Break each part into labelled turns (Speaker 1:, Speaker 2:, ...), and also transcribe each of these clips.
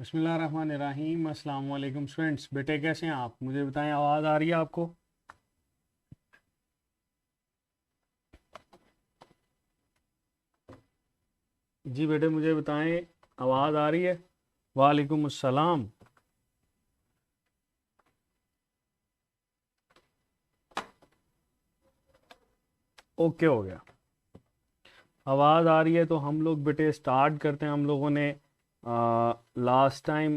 Speaker 1: बिस्मिल्लाहिर्रहमानिर्रहीम। अस्सलाम वालेकुम स्टूडेंट्स। बेटे कैसे हैं आप? मुझे बताएं, आवाज़ आ रही है आपको? जी बेटे मुझे बताएं, आवाज़ आ रही है? वालेकुम अस्सलाम। ओके हो गया, आवाज़ आ रही है तो हम लोग बेटे स्टार्ट करते हैं। हम लोगों ने लास्ट टाइम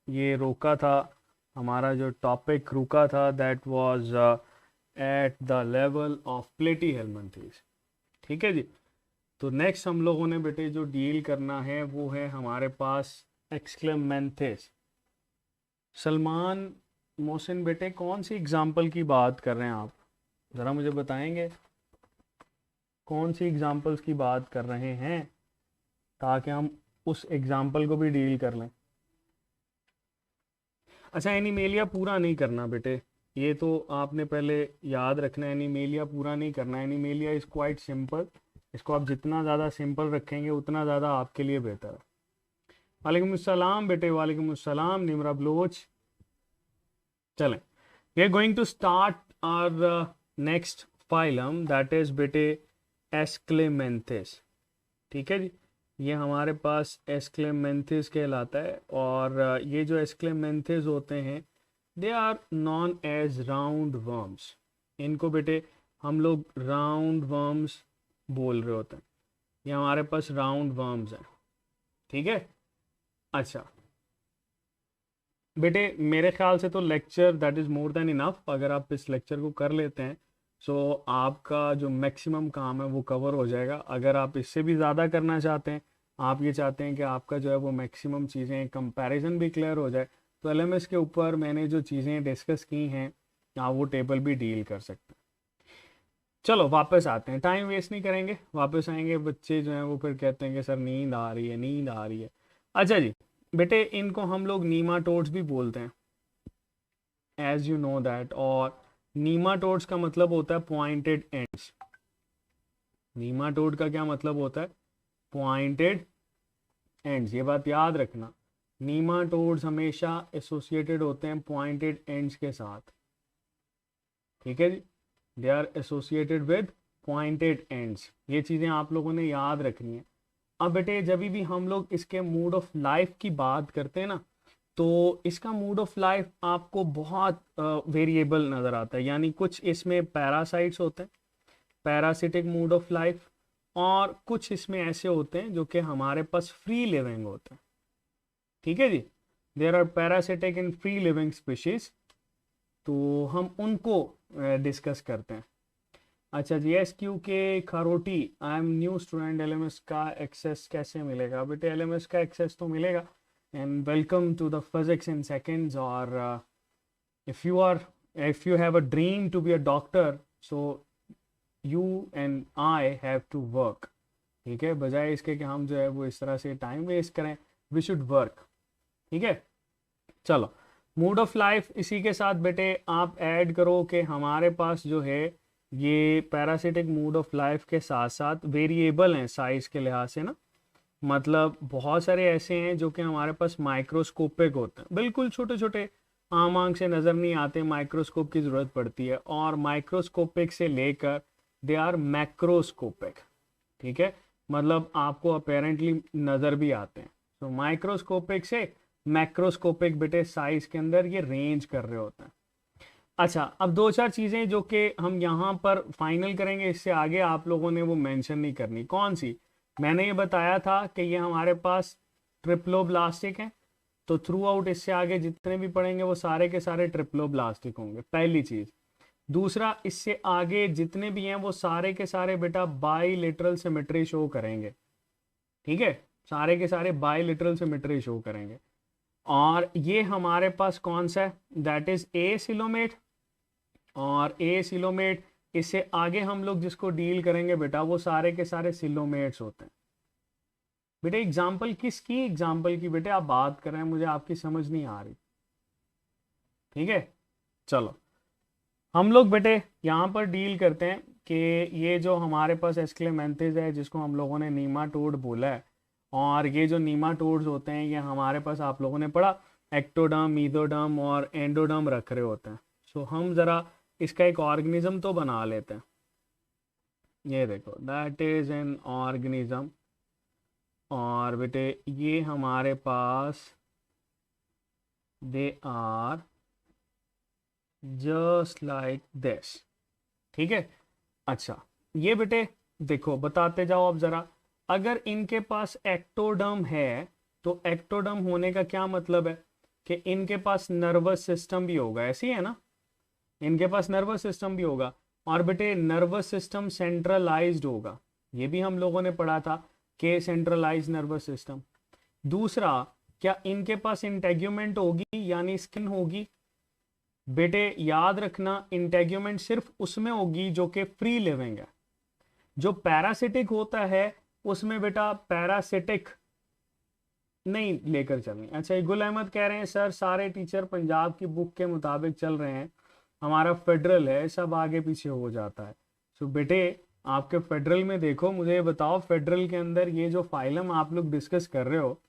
Speaker 1: ये रोका था, हमारा जो टॉपिक रुका था that was at the level of प्लेटी हेलमिंथेस। ठीक है जी। तो नेक्स्ट हम लोगों ने बेटे जो डील करना है वो है हमारे पास एक्सक्लेमेंथेस। सलमान मोहसिन बेटे, कौन सी एग्जाम्पल की बात कर रहे हैं आप? ज़रा मुझे बताएंगे कौन सी एग्जाम्पल्स की बात कर रहे हैं, ताकि हम उस एग्जाम्पल को भी डील कर लें। अच्छा, एनिमेलिया पूरा नहीं करना बेटे, ये तो आपने पहले याद रखना है। एनिमेलिया पूरा नहीं करना। Animalia is quite simple. इसको आप जितना ज़्यादा सिंपल रखेंगे उतना ज़्यादा आपके लिए बेहतर है। वालेकुम अस्सलाम बेटे, वालेकुम अस्सलाम निमरा बलोच। चलें, we are going to start our next phylum that is बेटे एस्क्लेमेंथिस। ठीक है जी, ये हमारे पास एस्क्लेमेंथिस कहलाता है। और ये जो एस्क्लेमेंथिस होते हैं they are known as round worms. इनको बेटे हम लोग राउंड वर्म्स बोल रहे होते हैं। ये हमारे पास राउंड वर्म्स हैं। ठीक है। अच्छा बेटे, मेरे ख्याल से तो lecture that is more than enough. अगर आप इस लेक्चर को कर लेते हैं सो आपका जो मैक्सिमम काम है वो कवर हो जाएगा। अगर आप इससे भी ज़्यादा करना चाहते हैं, आप ये चाहते हैं कि आपका जो है वो मैक्सिमम चीज़ें कंपैरिजन भी क्लियर हो जाए, तो एलएमएस के ऊपर मैंने जो चीज़ें डिस्कस की हैं आप वो टेबल भी डील कर सकते हैं। चलो वापस आते हैं, टाइम वेस्ट नहीं करेंगे। वापस आएंगे, बच्चे जो हैं वो फिर कहते हैं कि सर नींद आ रही है, नींद आ रही है। अच्छा जी बेटे, इनको हम लोग नीमाटोड्स भी बोलते हैं, एज यू नो दैट। और नीमाटोड्स का मतलब होता है पॉइंटेड एंड्स। नीमाटोड का क्या मतलब होता है? Pointed ends. ये बात याद रखना, नीमाटोड्स हमेशा एसोसिएटेड होते हैं पॉइंटेड एंड्स के साथ। ठीक है जी, they are associated with pointed ends. ये चीज़ें आप लोगों ने याद रखनी है। अब बेटे जब भी हम लोग इसके मूड ऑफ लाइफ की बात करते हैं ना, तो इसका मूड ऑफ लाइफ आपको बहुत वेरिएबल नज़र आता है। यानी कुछ इसमें पैरासाइट्स होते हैं, पैरासिटिक मूड ऑफ लाइफ, और कुछ इसमें ऐसे होते हैं जो कि हमारे पास फ्री लिविंग होते हैं। ठीक है जी, there are parasitic in free living species, तो हम उनको डिस्कस करते हैं। अच्छा जी, S Q K Kharoti, I am new student, LMS का एक्सेस कैसे मिलेगा? बेटे एलएमएस का एक्सेस तो मिलेगा। And welcome to the physics in seconds. और if you are if you have a dream to be a doctor, so you and I have to work। ठीक है, बजाय इसके कि हम जो है वो इस तरह से टाइम वेस्ट करें, वी शुड वर्क। ठीक है। चलो, मूड ऑफ लाइफ इसी के साथ बेटे आप ऐड करो कि हमारे पास जो है ये पैरासिटिक मूड ऑफ लाइफ के साथ साथ वेरिएबल हैं साइज के लिहाज से ना। मतलब बहुत सारे ऐसे हैं जो कि हमारे पास माइक्रोस्कोपिक होते हैं, बिल्कुल छोटे छोटे, आम आंख से नज़र नहीं आते, माइक्रोस्कोप की ज़रूरत पड़ती है। और माइक्रोस्कोपिक से लेकर दे आर मैक्रोस्कोपिक। ठीक है, मतलब आपको अपेरेंटली नज़र भी आते हैं। तो माइक्रोस्कोपिक से मैक्रोस्कोपिक बेटे साइज के अंदर ये रेंज कर रहे होते हैं। अच्छा, अब दो चार चीज़ें जो कि हम यहाँ पर फाइनल करेंगे, इससे आगे आप लोगों ने वो मेंशन नहीं करनी। कौन सी? मैंने ये बताया था कि ये हमारे पास ट्रिप्लोब्लास्टिक है, तो थ्रू आउट इससे आगे जितने भी पढ़ेंगे वो सारे के सारे ट्रिप्लोब्लास्टिक होंगे, पहली चीज़। दूसरा, इससे आगे जितने भी हैं वो सारे के सारे बेटा बाईलेटरल सिमेट्री शो करेंगे। ठीक है, सारे के सारे बाईलेटरल सिमेट्री शो करेंगे। और ये हमारे पास कौन सा है? That is a coelomate. और ए सिलोमेट, इससे आगे हम लोग जिसको डील करेंगे बेटा वो सारे के सारे सिलोमेट्स होते हैं। बेटे एग्जाम्पल किसकी? एग्जाम्पल की बेटे आप बात कर रहे हैं, मुझे आपकी समझ नहीं आ रही। ठीक है, चलो हम लोग बेटे यहाँ पर डील करते हैं कि ये जो हमारे पास एस्क्लेमेंथिस है जिसको हम लोगों ने नीमाटोड बोला है, और ये जो नीमाटोड्स होते हैं ये हमारे पास आप लोगों ने पढ़ा एक्टोडर्म, मीजोडर्म और एंडोडर्म रख रहे होते हैं। सो हम ज़रा इसका एक ऑर्गेनिज्म तो बना लेते हैं। ये देखो दैट इज एन ऑर्गेनिज्म, और बेटे ये हमारे पास they are just like this. ठीक है, अच्छा ये बेटे देखो बताते जाओ अब ज़रा, अगर इनके पास एक्टोडर्म है तो एक्टोडर्म होने का क्या मतलब है कि इनके पास नर्वस सिस्टम भी होगा, ऐसी है ना, इनके पास नर्वस सिस्टम भी होगा। और बेटे नर्वस सिस्टम सेंट्रलाइज्ड होगा, ये भी हम लोगों ने पढ़ा था कि सेंट्रलाइज्ड नर्वस सिस्टम। दूसरा, क्या इनके पास इंटेग्यूमेंट होगी यानी स्किन होगी? बेटे याद रखना इंटेग्यूमेंट सिर्फ उसमें होगी जो कि फ्री लिविंग है। जो पैरासिटिक होता है उसमें बेटा पैरासिटिक नहीं लेकर चलें। अच्छा, गुल अहमद कह रहे हैं सर सारे टीचर पंजाब की बुक के मुताबिक चल रहे हैं, हमारा फेडरल है, सब आगे पीछे हो जाता है। सो बेटे आपके फेडरल में देखो, मुझे बताओ फेडरल के अंदर ये जो फाइलम आप लोग डिस्कस कर रहे हो,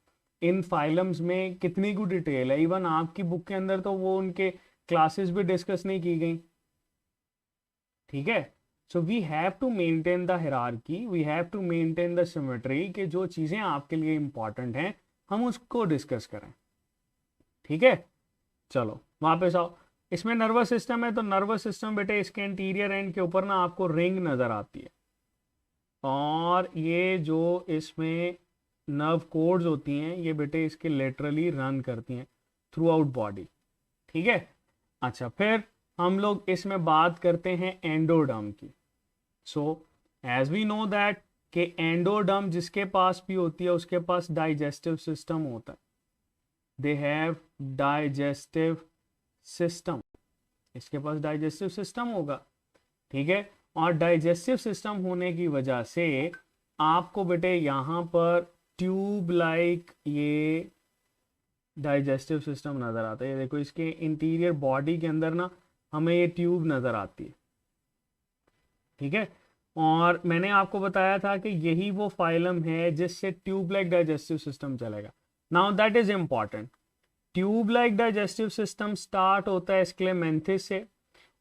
Speaker 1: इन फाइलम्स में कितनी कुछ डिटेल है। इवन आपकी बुक के अंदर तो वो उनके क्लासेस भी डिस्कस नहीं की गई। ठीक है, so we have to maintain the hierarchy, we have to maintain the symmetry, कि जो चीज़ें आपके लिए इंपॉर्टेंट हैं हम उसको डिस्कस करें। ठीक है, चलो वापस आओ। इसमें नर्वस सिस्टम है तो नर्वस सिस्टम बेटे इसके इंटीरियर एंड के ऊपर ना आपको रिंग नज़र आती है, और ये जो इसमें नर्व कोड्स होती हैं ये बेटे इसके लेटरली रन करती हैं थ्रू आउट बॉडी। ठीक है, अच्छा फिर हम लोग इसमें बात करते हैं एंडोडर्म की। So as we know that कि एंडोडर्म जिसके पास भी होती है उसके पास डाइजेस्टिव सिस्टम होता है, दे हैव डाइजेस्टिव सिस्टम, इसके पास डाइजेस्टिव सिस्टम होगा। ठीक है, और डाइजेस्टिव सिस्टम होने की वजह से आपको बेटे यहाँ पर ट्यूब लाइक ये डाइजेस्टिव सिस्टम नज़र आता है। ये देखो इसके इंटीरियर बॉडी के अंदर ना हमें ये ट्यूब नज़र आती है। ठीक है, और मैंने आपको बताया था कि यही वो फाइलम है जिससे ट्यूब लाइक डाइजेस्टिव सिस्टम चलेगा। Now that is important, tube like digestive system start होता है स्क्लेमेंथिस से,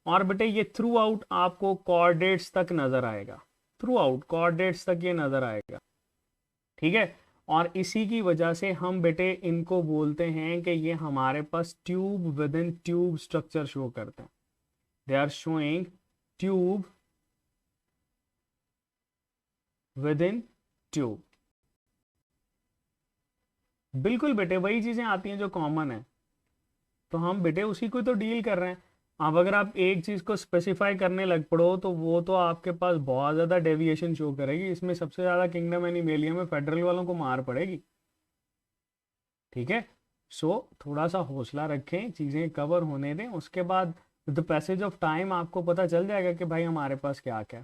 Speaker 1: और बेटे ये थ्रू आउट आपको कॉर्डेट्स तक नजर आएगा, थ्रू आउट कॉर्डेट्स तक ये नजर आएगा। ठीक है, और इसी की वजह से हम बेटे इनको बोलते हैं कि ये हमारे पास tube within tube structure शो करते हैं, they are showing tube within tube. बिल्कुल बेटे वही चीजें आती हैं जो कॉमन है, तो हम बेटे उसी को तो डील कर रहे हैं। अब अगर आप एक चीज को स्पेसिफाई करने लग पड़ो तो वो तो आपके पास बहुत ज्यादा डेविएशन शो करेगी। इसमें सबसे ज्यादा किंगडम एनिमेलिया में फेडरल वालों को मार पड़ेगी। ठीक है, सो थोड़ा सा हौसला रखें, चीजें कवर होने दें, उसके बाद with the passage of time आपको पता चल जाएगा कि भाई हमारे पास क्या क्या।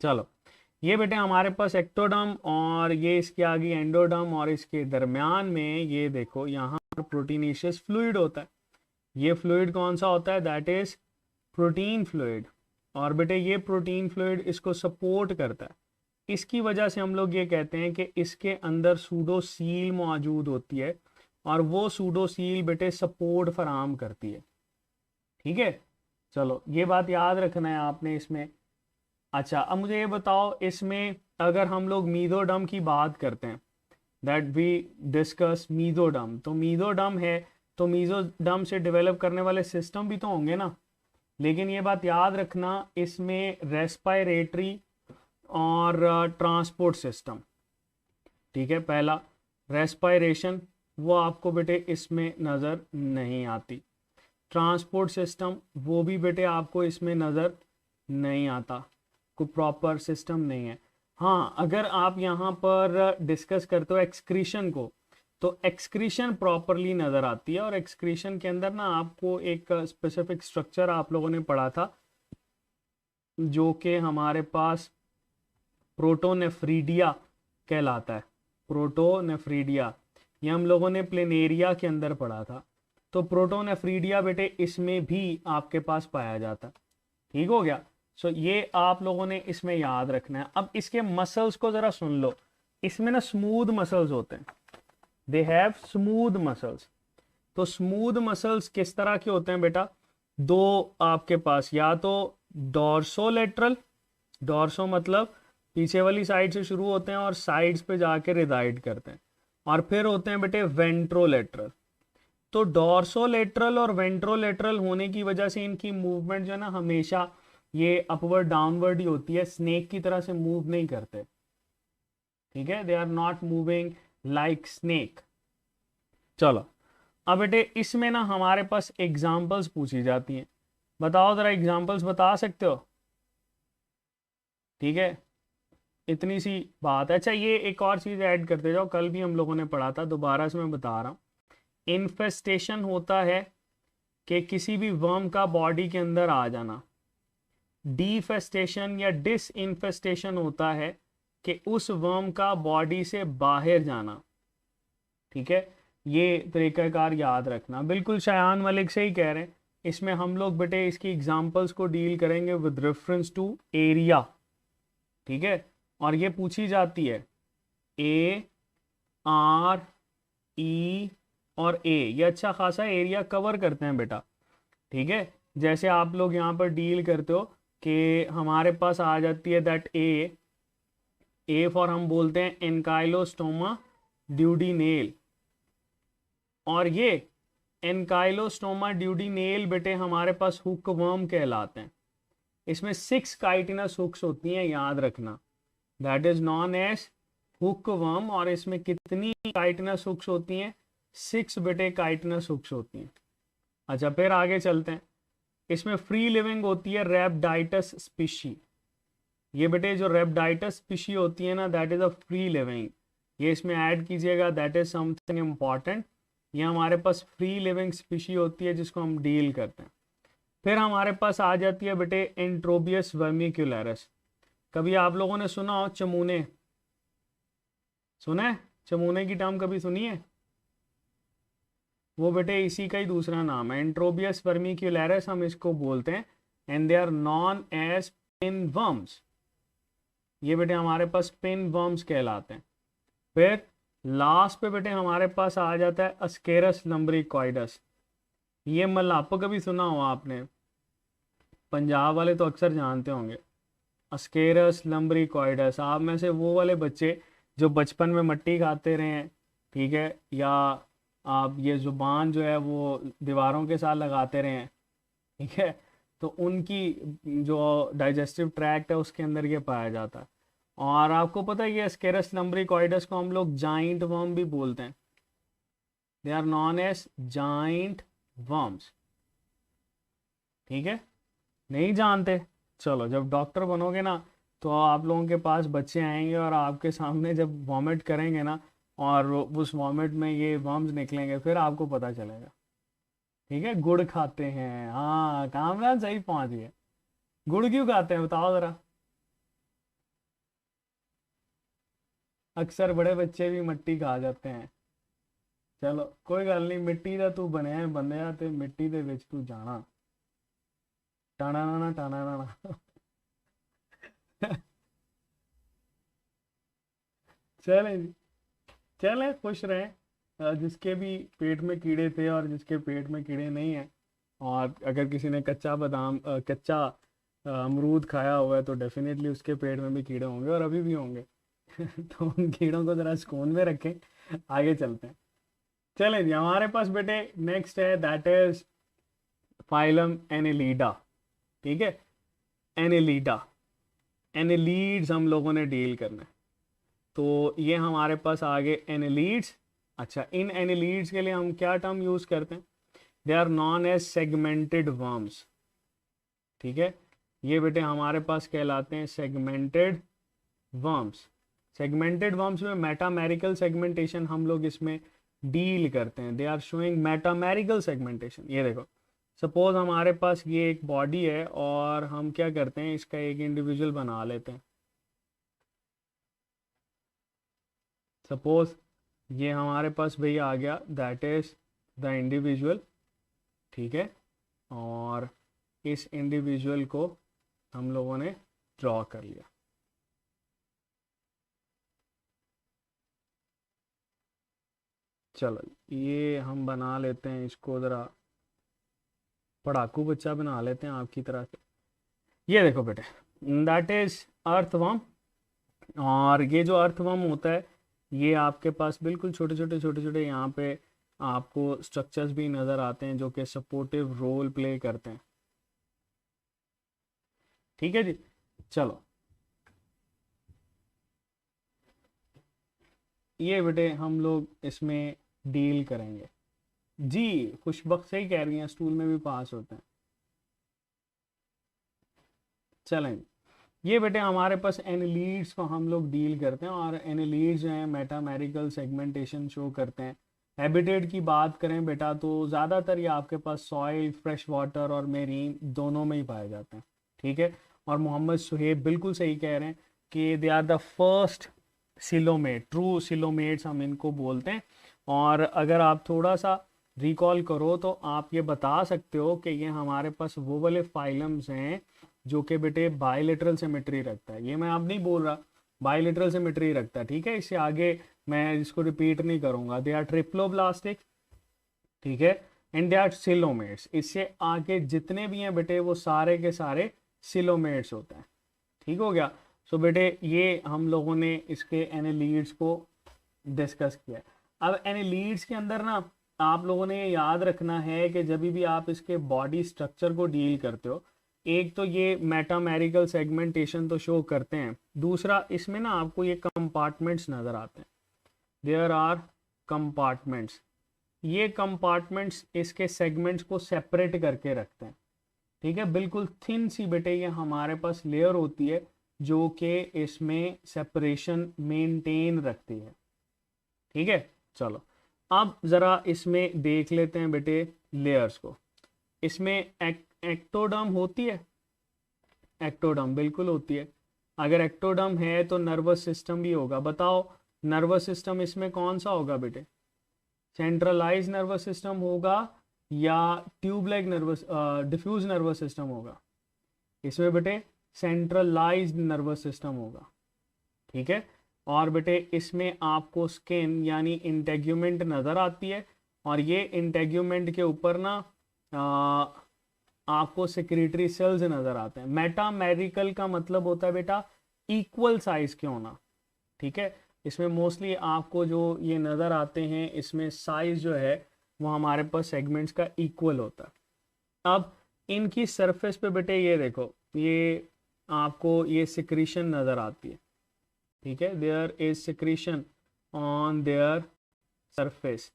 Speaker 1: चलो ये बेटे हमारे पास एक्टोडर्म और ये इसके आगे एंडोडर्म, और इसके दरमियान में ये देखो यहाँ पर प्रोटीनेशियस फ्लूइड होता है। ये फ्लूइड कौन सा होता है? That is protein fluid. और बेटे ये प्रोटीन फ्लूइड इसको सपोर्ट करता है, इसकी वजह से हम लोग ये कहते हैं कि इसके अंदर सूडो सील मौजूद होती है, और वो सूडो सील बेटे सपोर्ट फराम करती है। ठीक है, चलो ये बात याद रखना है आपने इसमें। अच्छा अब मुझे ये बताओ, इसमें अगर हम लोग मीजोडर्म की बात करते हैं, दैट वी डिस्कस मीजोडर्म, तो मीजोडर्म है तो मीजोडर्म से डेवलप करने वाले सिस्टम भी तो होंगे ना। लेकिन ये बात याद रखना, इसमें रेस्पायरेटरी और ट्रांसपोर्ट सिस्टम, ठीक है, पहला रेस्पायरेशन वो आपको बेटे इसमें नज़र नहीं आती, ट्रांसपोर्ट सिस्टम वो भी बेटे आपको इसमें नज़र नहीं आता, कोई प्रॉपर सिस्टम नहीं है। हाँ, अगर आप यहाँ पर डिस्कस करते हो एक्सक्रीशन को, तो एक्सक्रीशन प्रॉपरली नज़र आती है, और एक्सक्रीशन के अंदर ना आपको एक स्पेसिफिक स्ट्रक्चर आप लोगों ने पढ़ा था जो कि हमारे पास प्रोटोनेफ्रीडिया कहलाता है। प्रोटोनेफ्रीडिया ये हम लोगों ने प्लेनेरिया के अंदर पढ़ा था, तो प्रोटोनेफ्रीडिया बेटे इसमें भी आपके पास पाया जाता है। ठीक हो गया, सो ये आप लोगों ने इसमें याद रखना है। अब इसके मसल्स को ज़रा सुन लो, इसमें ना स्मूथ मसल्स होते हैं, दे हैव स्मूथ मसल्स। तो स्मूथ मसल्स किस तरह के होते हैं बेटा, दो आपके पास, या तो डॉर्सोलेटरल, डॉर्सो मतलब पीछे वाली साइड से शुरू होते हैं और साइड्स पे जाके रिजाइड करते हैं, और फिर होते हैं बेटे वेंट्रोलेटरल। तो डॉर्सोलेटरल और वेंट्रोलेटरल होने की वजह से इनकी मूवमेंट जो है ना हमेशा ये अपवर्ड डाउनवर्ड ही होती है, स्नेक की तरह से मूव नहीं करते, ठीक है, they are not moving like snake. चलो अब बेटे इसमें ना हमारे पास एग्जाम्पल्स पूछी जाती हैं, बताओ जरा एग्जाम्पल्स बता सकते हो, ठीक है, इतनी सी बात है। अच्छा ये एक और चीज ऐड करते जाओ, कल भी हम लोगों ने पढ़ा था, दोबारा से मैं बता रहा हूँ। इन्फेस्टेशन होता है कि किसी भी वर्म का बॉडी के अंदर आ जाना, डीफेस्टेशन या डिस इन्फेस्टेशन होता है कि उस वर्म का बॉडी से बाहर जाना, ठीक है, ये तरीकाकार याद रखना। बिल्कुल शयान मलिक से ही कह रहे हैं, इसमें हम लोग बेटे इसकी एग्जांपल्स को डील करेंगे विद रेफरेंस टू एरिया, ठीक है, और ये पूछी जाती है ए आर ई और ए, ये अच्छा खासा एरिया कवर करते हैं बेटा, ठीक है। जैसे आप लोग यहाँ पर डील करते हो कि हमारे पास आ जाती है दैट ए फॉर हम बोलते हैं एनकाइलोस्टोमा ड्यूडिनेल, और ये एनकाइलोस्टोमा ड्यूडिनेल बेटे हमारे पास हुक वर्म कहलाते हैं। इसमें 6 काइटिनस हुक्स होती हैं, याद रखना, that is known as hook worm. और इसमें कितनी काइटिनस हुक्स होती हैं, 6 बेटे काइटिनस हुक्स होती हैं। अच्छा फिर आगे चलते हैं, इसमें फ्री लिविंग होती है रैप्डाइटस स्पीशी। ये बेटे जो रैप्डाइटस स्पीशी होती है ना, that is a free living, ये इसमें ऐड कीजिएगा, दैट इज समथिंग इम्पॉर्टेंट। ये हमारे पास फ्री लिविंग स्पीशी होती है जिसको हम डील करते हैं। फिर हमारे पास आ जाती है बेटे एंट्रोबियस वर्मिकुलरस। कभी आप लोगों ने सुना हो चमूने, सुना है चमूने की टर्म कभी सुनी है, वो बेटे इसी का ही दूसरा नाम है, एंट्रोबियस वर्मिकुलरस हम इसको बोलते हैं, and they are known as pin worms. ये बेटे हमारे पास पिन वर्म्स कहलाते हैं। फिर लास्ट पे बेटे हमारे पास आ जाता है अस्केरस लम्ब्रिकॉइडस। ये मतलब आपको कभी सुना हो आपने, पंजाब वाले तो अक्सर जानते होंगे, अस्केरस लम्ब्रिकॉइडस। आप में से वो वाले बच्चे जो बचपन में मट्टी खाते रहे हैं, ठीक है, या आप ये जुबान जो है वो दीवारों के साथ लगाते रहे हैं, ठीक है, तो उनकी जो डाइजेस्टिव ट्रैक्ट है उसके अंदर ये पाया जाता है। और आपको पता है ये अस्केरस लम्ब्रिकॉइडस को हम लोग जाइंट वर्म भी बोलते हैं, they are known as giant worms, ठीक है, नहीं जानते। चलो जब डॉक्टर बनोगे ना तो आप लोगों के पास बच्चे आएंगे और आपके सामने जब वॉमिट करेंगे ना और उस वॉमिट में ये वर्म्स निकलेंगे, फिर आपको पता चलेगा, ठीक है। गुड़ खाते हैं, हाँ कामरान सही पहुंच गए, गुड़ क्यों खाते हैं बताओ जरा, अक्सर बड़े बच्चे भी मिट्टी खा जाते हैं। चलो कोई गल नहीं, मिट्टी का तू बनया बंदया ते मिट्टी दे विच तू जाना, टाना ना टाना ना। चले जी, चले खुश रहें, जिसके भी पेट में कीड़े थे और जिसके पेट में कीड़े नहीं हैं। और अगर किसी ने कच्चा बादाम कच्चा अमरूद खाया हुआ है तो डेफिनेटली उसके पेट में भी कीड़े होंगे और अभी भी होंगे। तो उन कीड़ों को ज़रा सुकून में रखें, आगे चलते हैं। चलें जी, हमारे पास बेटे नेक्स्ट है दैट इज फाइलम एनेलिडा, ठीक है, एनेलिडा, एनेलीड्स हम लोगों ने डील करना है। तो ये हमारे पास आगे एनेलीड्स। अच्छा इन एनेलीड्स के लिए हम क्या टर्म यूज करते हैं, they are known as segmented worms, ठीक है, ये बेटे हमारे पास कहलाते हैं सेगमेंटेड वर्म्स। सेगमेंटेड वर्म्स में मेटामेरिकल सेगमेंटेशन हम लोग इसमें डील करते हैं, दे आर शोइंग मेटामेरिकल सेगमेंटेशन। ये देखो सपोज हमारे पास ये एक बॉडी है और हम क्या करते हैं, इसका एक इंडिविजुअल बना लेते हैं। सपोज ये हमारे पास भैया आ गया, दैट इज द इंडिविजुअल, ठीक है, और इस इंडिविजुअल को हम लोगों ने ड्रॉ कर लिया। चलो ये हम बना लेते हैं, इसको ज़रा पढ़ाकू बच्चा बना लेते हैं आपकी तरह से। ये देखो बेटे, दैट इज अर्थवर्म। और ये जो अर्थवर्म होता है, ये आपके पास बिल्कुल छोटे छोटे छोटे छोटे यहाँ पे आपको स्ट्रक्चर्स भी नज़र आते हैं जो कि सपोर्टिव रोल प्ले करते हैं। ठीक है जी, चलो ये बेटे हम लोग इसमें डील करेंगे। जी खुशबख्त सही कह रही हैं, स्टूल में भी पास होते हैं। चलें, ये बेटे हमारे पास एनालीड्स को हम लोग डील करते हैं, और एनालीड्स जो हैं मेटामेरिकल सेगमेंटेशन शो करते हैं। हैबिटेट की बात करें बेटा तो ज़्यादातर ये आपके पास सॉइल, फ्रेश वाटर और मेरीन दोनों में ही पाए जाते हैं। ठीक है, और मोहम्मद सुहेब बिल्कुल सही कह रहे हैं कि they are the first coelomate, true coelomates हम इनको बोलते हैं। और अगर आप थोड़ा सा रिकॉल करो तो आप ये बता सकते हो कि ये हमारे पास वो वाले फाइलम्स हैं जो कि बेटे बायलेटरल सिमेट्री रखता है। ये मैं अब नहीं बोल रहा, बायलेटरल सिमेट्री रखता है। ठीक है, इससे आगे मैं इसको रिपीट नहीं करूंगा। दे आर ट्रिप्लोब्लास्टिक, ठीक है, एंड दे आर सिलोमेट्स। इससे आगे जितने भी हैं बेटे वो सारे के सारे सिलोमेट्स होते हैं। ठीक हो गया। सो बेटे ये हम लोगों ने इसके एनालीड्स को डिस्कस किया। अब एनालीड्स के अंदर ना आप लोगों ने ये याद रखना है कि जब भी आप इसके बॉडी स्ट्रक्चर को डील करते हो, एक तो ये मेटामेरिकल सेगमेंटेशन तो शो करते हैं, दूसरा इसमें ना आपको ये कंपार्टमेंट्स नज़र आते हैं। There are compartments. ये कंपार्टमेंट्स इसके सेगमेंट्स को सेपरेट करके रखते हैं। ठीक है, बिल्कुल थिन सी बेटे ये हमारे पास लेयर होती है जो कि इसमें सेपरेशन मेंटेन रखती है। ठीक है, चलो अब ज़रा इसमें देख लेते हैं बेटे लेयर्स को। इसमें एक्टोडर्म होती है, एक्टोडर्म बिल्कुल होती है। अगर एक्टोडर्म है तो नर्वस सिस्टम भी होगा। बताओ नर्वस सिस्टम इसमें कौन सा होगा बेटे? सेंट्रलाइज नर्वस सिस्टम होगा या tubelike nervous diffuse nervous system होगा? इसमें बेटे सेंट्रलाइज्ड नर्वस सिस्टम होगा। ठीक है, और बेटे इसमें आपको स्किन यानी इंटेग्यूमेंट नज़र आती है, और ये इंटेग्यूमेंट के ऊपर ना आपको सेक्रेटरी सेल्स नज़र आते हैं। मेटामेरिकल का मतलब होता है बेटा इक्वल साइज के होना। ठीक है, इसमें मोस्टली आपको जो ये नज़र आते हैं इसमें साइज जो है वो हमारे पास सेगमेंट्स का इक्वल होता है। अब इनकी सरफेस पे बेटे ये देखो, ये आपको ये सिक्रीशन नज़र आती है। ठीक है, there is secretion on their surface.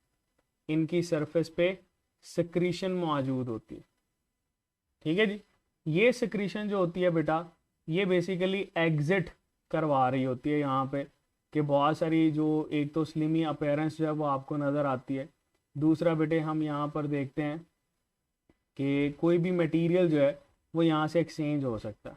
Speaker 1: इनकी सरफेस पे सिक्रीशन मौजूद होती है। ठीक है जी, ये सिक्रीशन जो होती है बेटा ये बेसिकली एग्जिट करवा रही होती है यहाँ पे, कि बहुत सारी जो एक तो स्लिमी अपीयरेंस जो है वो आपको नज़र आती है। दूसरा बेटे हम यहाँ पर देखते हैं कि कोई भी मटेरियल जो है वो यहाँ से एक्सचेंज हो सकता है।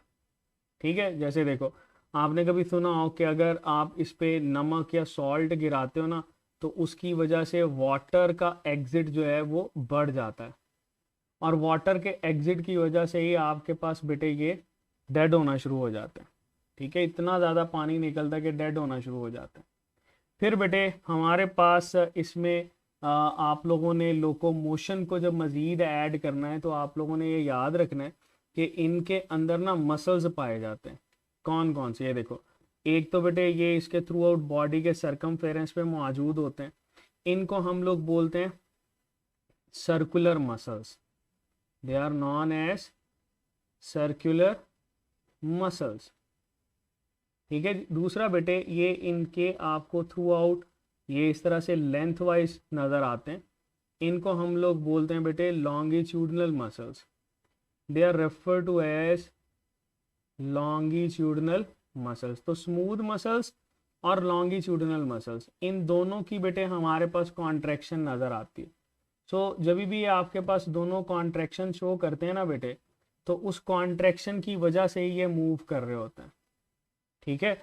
Speaker 1: ठीक है, जैसे देखो आपने कभी सुना हो कि अगर आप इस पे नमक या सॉल्ट गिराते हो ना तो उसकी वजह से वाटर का एग्जिट जो है वो बढ़ जाता है, और वाटर के एग्जिट की वजह से ही आपके पास बेटे ये डेड होना शुरू हो जाते हैं। ठीक है, इतना ज़्यादा पानी निकलता है कि डेड होना शुरू हो जाता है। फिर बेटे हमारे पास इसमें आप लोगों ने लोकोमोशन को जब मज़ीद ऐड करना है तो आप लोगों ने ये याद रखना है कि इनके अंदर ना मसल्स पाए जाते हैं। कौन कौन से? ये देखो, एक तो बेटे ये इसके थ्रू आउट बॉडी के सरकमफेरेंस पे मौजूद होते हैं। इनको हम लोग बोलते हैं circular muscles. They are known as circular muscles. ठीक है, दूसरा बेटे ये इनके आपको थ्रू आउट ये इस तरह से लेंथ वाइज नज़र आते हैं। इनको हम लोग बोलते हैं बेटे longitudinal muscles. They are refer to as longitudinal muscles. तो स्मूथ मसल्स और लॉन्गिट्यूडनल मसल्स, इन दोनों की बेटे हमारे पास कॉन्ट्रैक्शन नज़र आती है। सो जब भी आपके पास दोनों कॉन्ट्रैक्शन शो करते हैं ना बेटे, तो उस कॉन्ट्रैक्शन की वजह से ही ये मूव कर रहे होते हैं। ठीक है,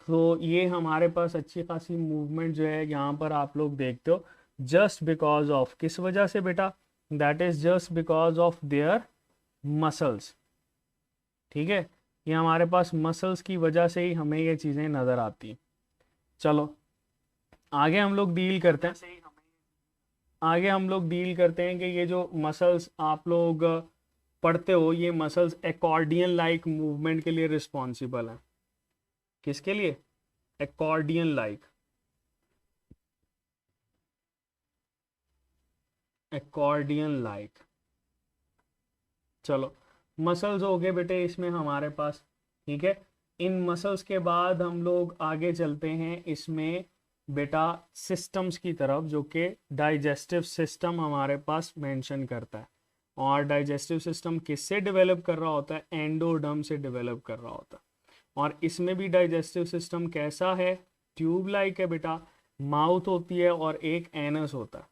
Speaker 1: तो ये हमारे पास अच्छी खासी मूवमेंट जो है यहाँ पर आप लोग देखते हो, जस्ट बिकॉज ऑफ किस वजह से बेटा? That is just because of their muscles. ठीक है, ये हमारे पास मसल्स की वजह से ही हमें ये चीज़ें नज़र आती हैं। चलो आगे हम लोग डील करते हैं। आगे हम लोग डील करते हैं कि ये जो मसल्स आप लोग पढ़ते हो, ये मसल्स एकॉर्डियन लाइक मूवमेंट के लिए रिस्पॉन्सिबल हैं। किसके लिए? Accordion like, accordion like. चलो, मसल्स हो गए बेटे इसमें हमारे पास, ठीक है। इन मसल्स के बाद हम लोग आगे चलते हैं इसमें बेटा सिस्टम्स की तरफ, जो कि डाइजेस्टिव सिस्टम हमारे पास मेंशन करता है। और डाइजेस्टिव सिस्टम किससे डेवलप कर रहा होता है? एंडोडर्म से डेवलप कर रहा होता है। और इसमें भी डाइजेस्टिव सिस्टम कैसा है? ट्यूब लाइक है बेटा। माउथ होती है और एक एनस होता है,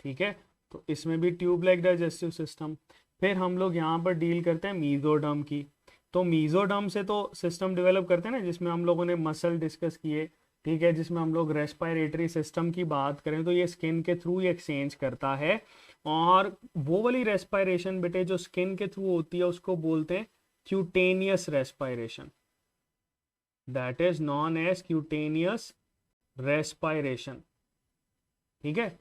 Speaker 1: ठीक है। तो इसमें भी ट्यूब लाइक डाइजेस्टिव सिस्टम। फिर हम लोग यहाँ पर डील करते हैं मीजोडर्म की। तो मीजोडर्म से तो सिस्टम डेवलप करते हैं ना, जिसमें हम लोगों ने मसल डिस्कस किए, ठीक है, जिसमें हम लोग रेस्पिरेटरी सिस्टम की बात करें तो ये स्किन के थ्रू ही एक्सचेंज करता है। और वो वाली रेस्पिरेशन बेटे जो स्किन के थ्रू होती है उसको बोलते हैं cutaneous respiration. That is known as cutaneous respiration, ठीक है।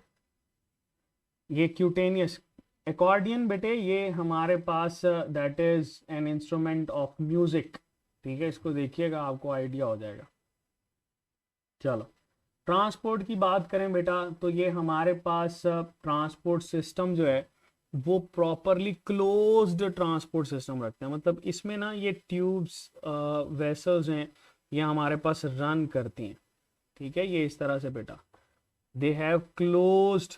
Speaker 1: ये क्यूटेनियस एकॉर्डियन बेटे ये हमारे पास that is an instrument of music, ठीक है। इसको देखिएगा, आपको आइडिया हो जाएगा। चलो, ट्रांसपोर्ट की बात करें बेटा तो ये हमारे पास ट्रांसपोर्ट सिस्टम जो है वो प्रॉपरली क्लोज्ड ट्रांसपोर्ट सिस्टम रखते हैं। मतलब इसमें ना ये ट्यूब्स वेसल्स हैं, ये हमारे पास रन करती हैं, ठीक है। ये इस तरह से बेटा they have closed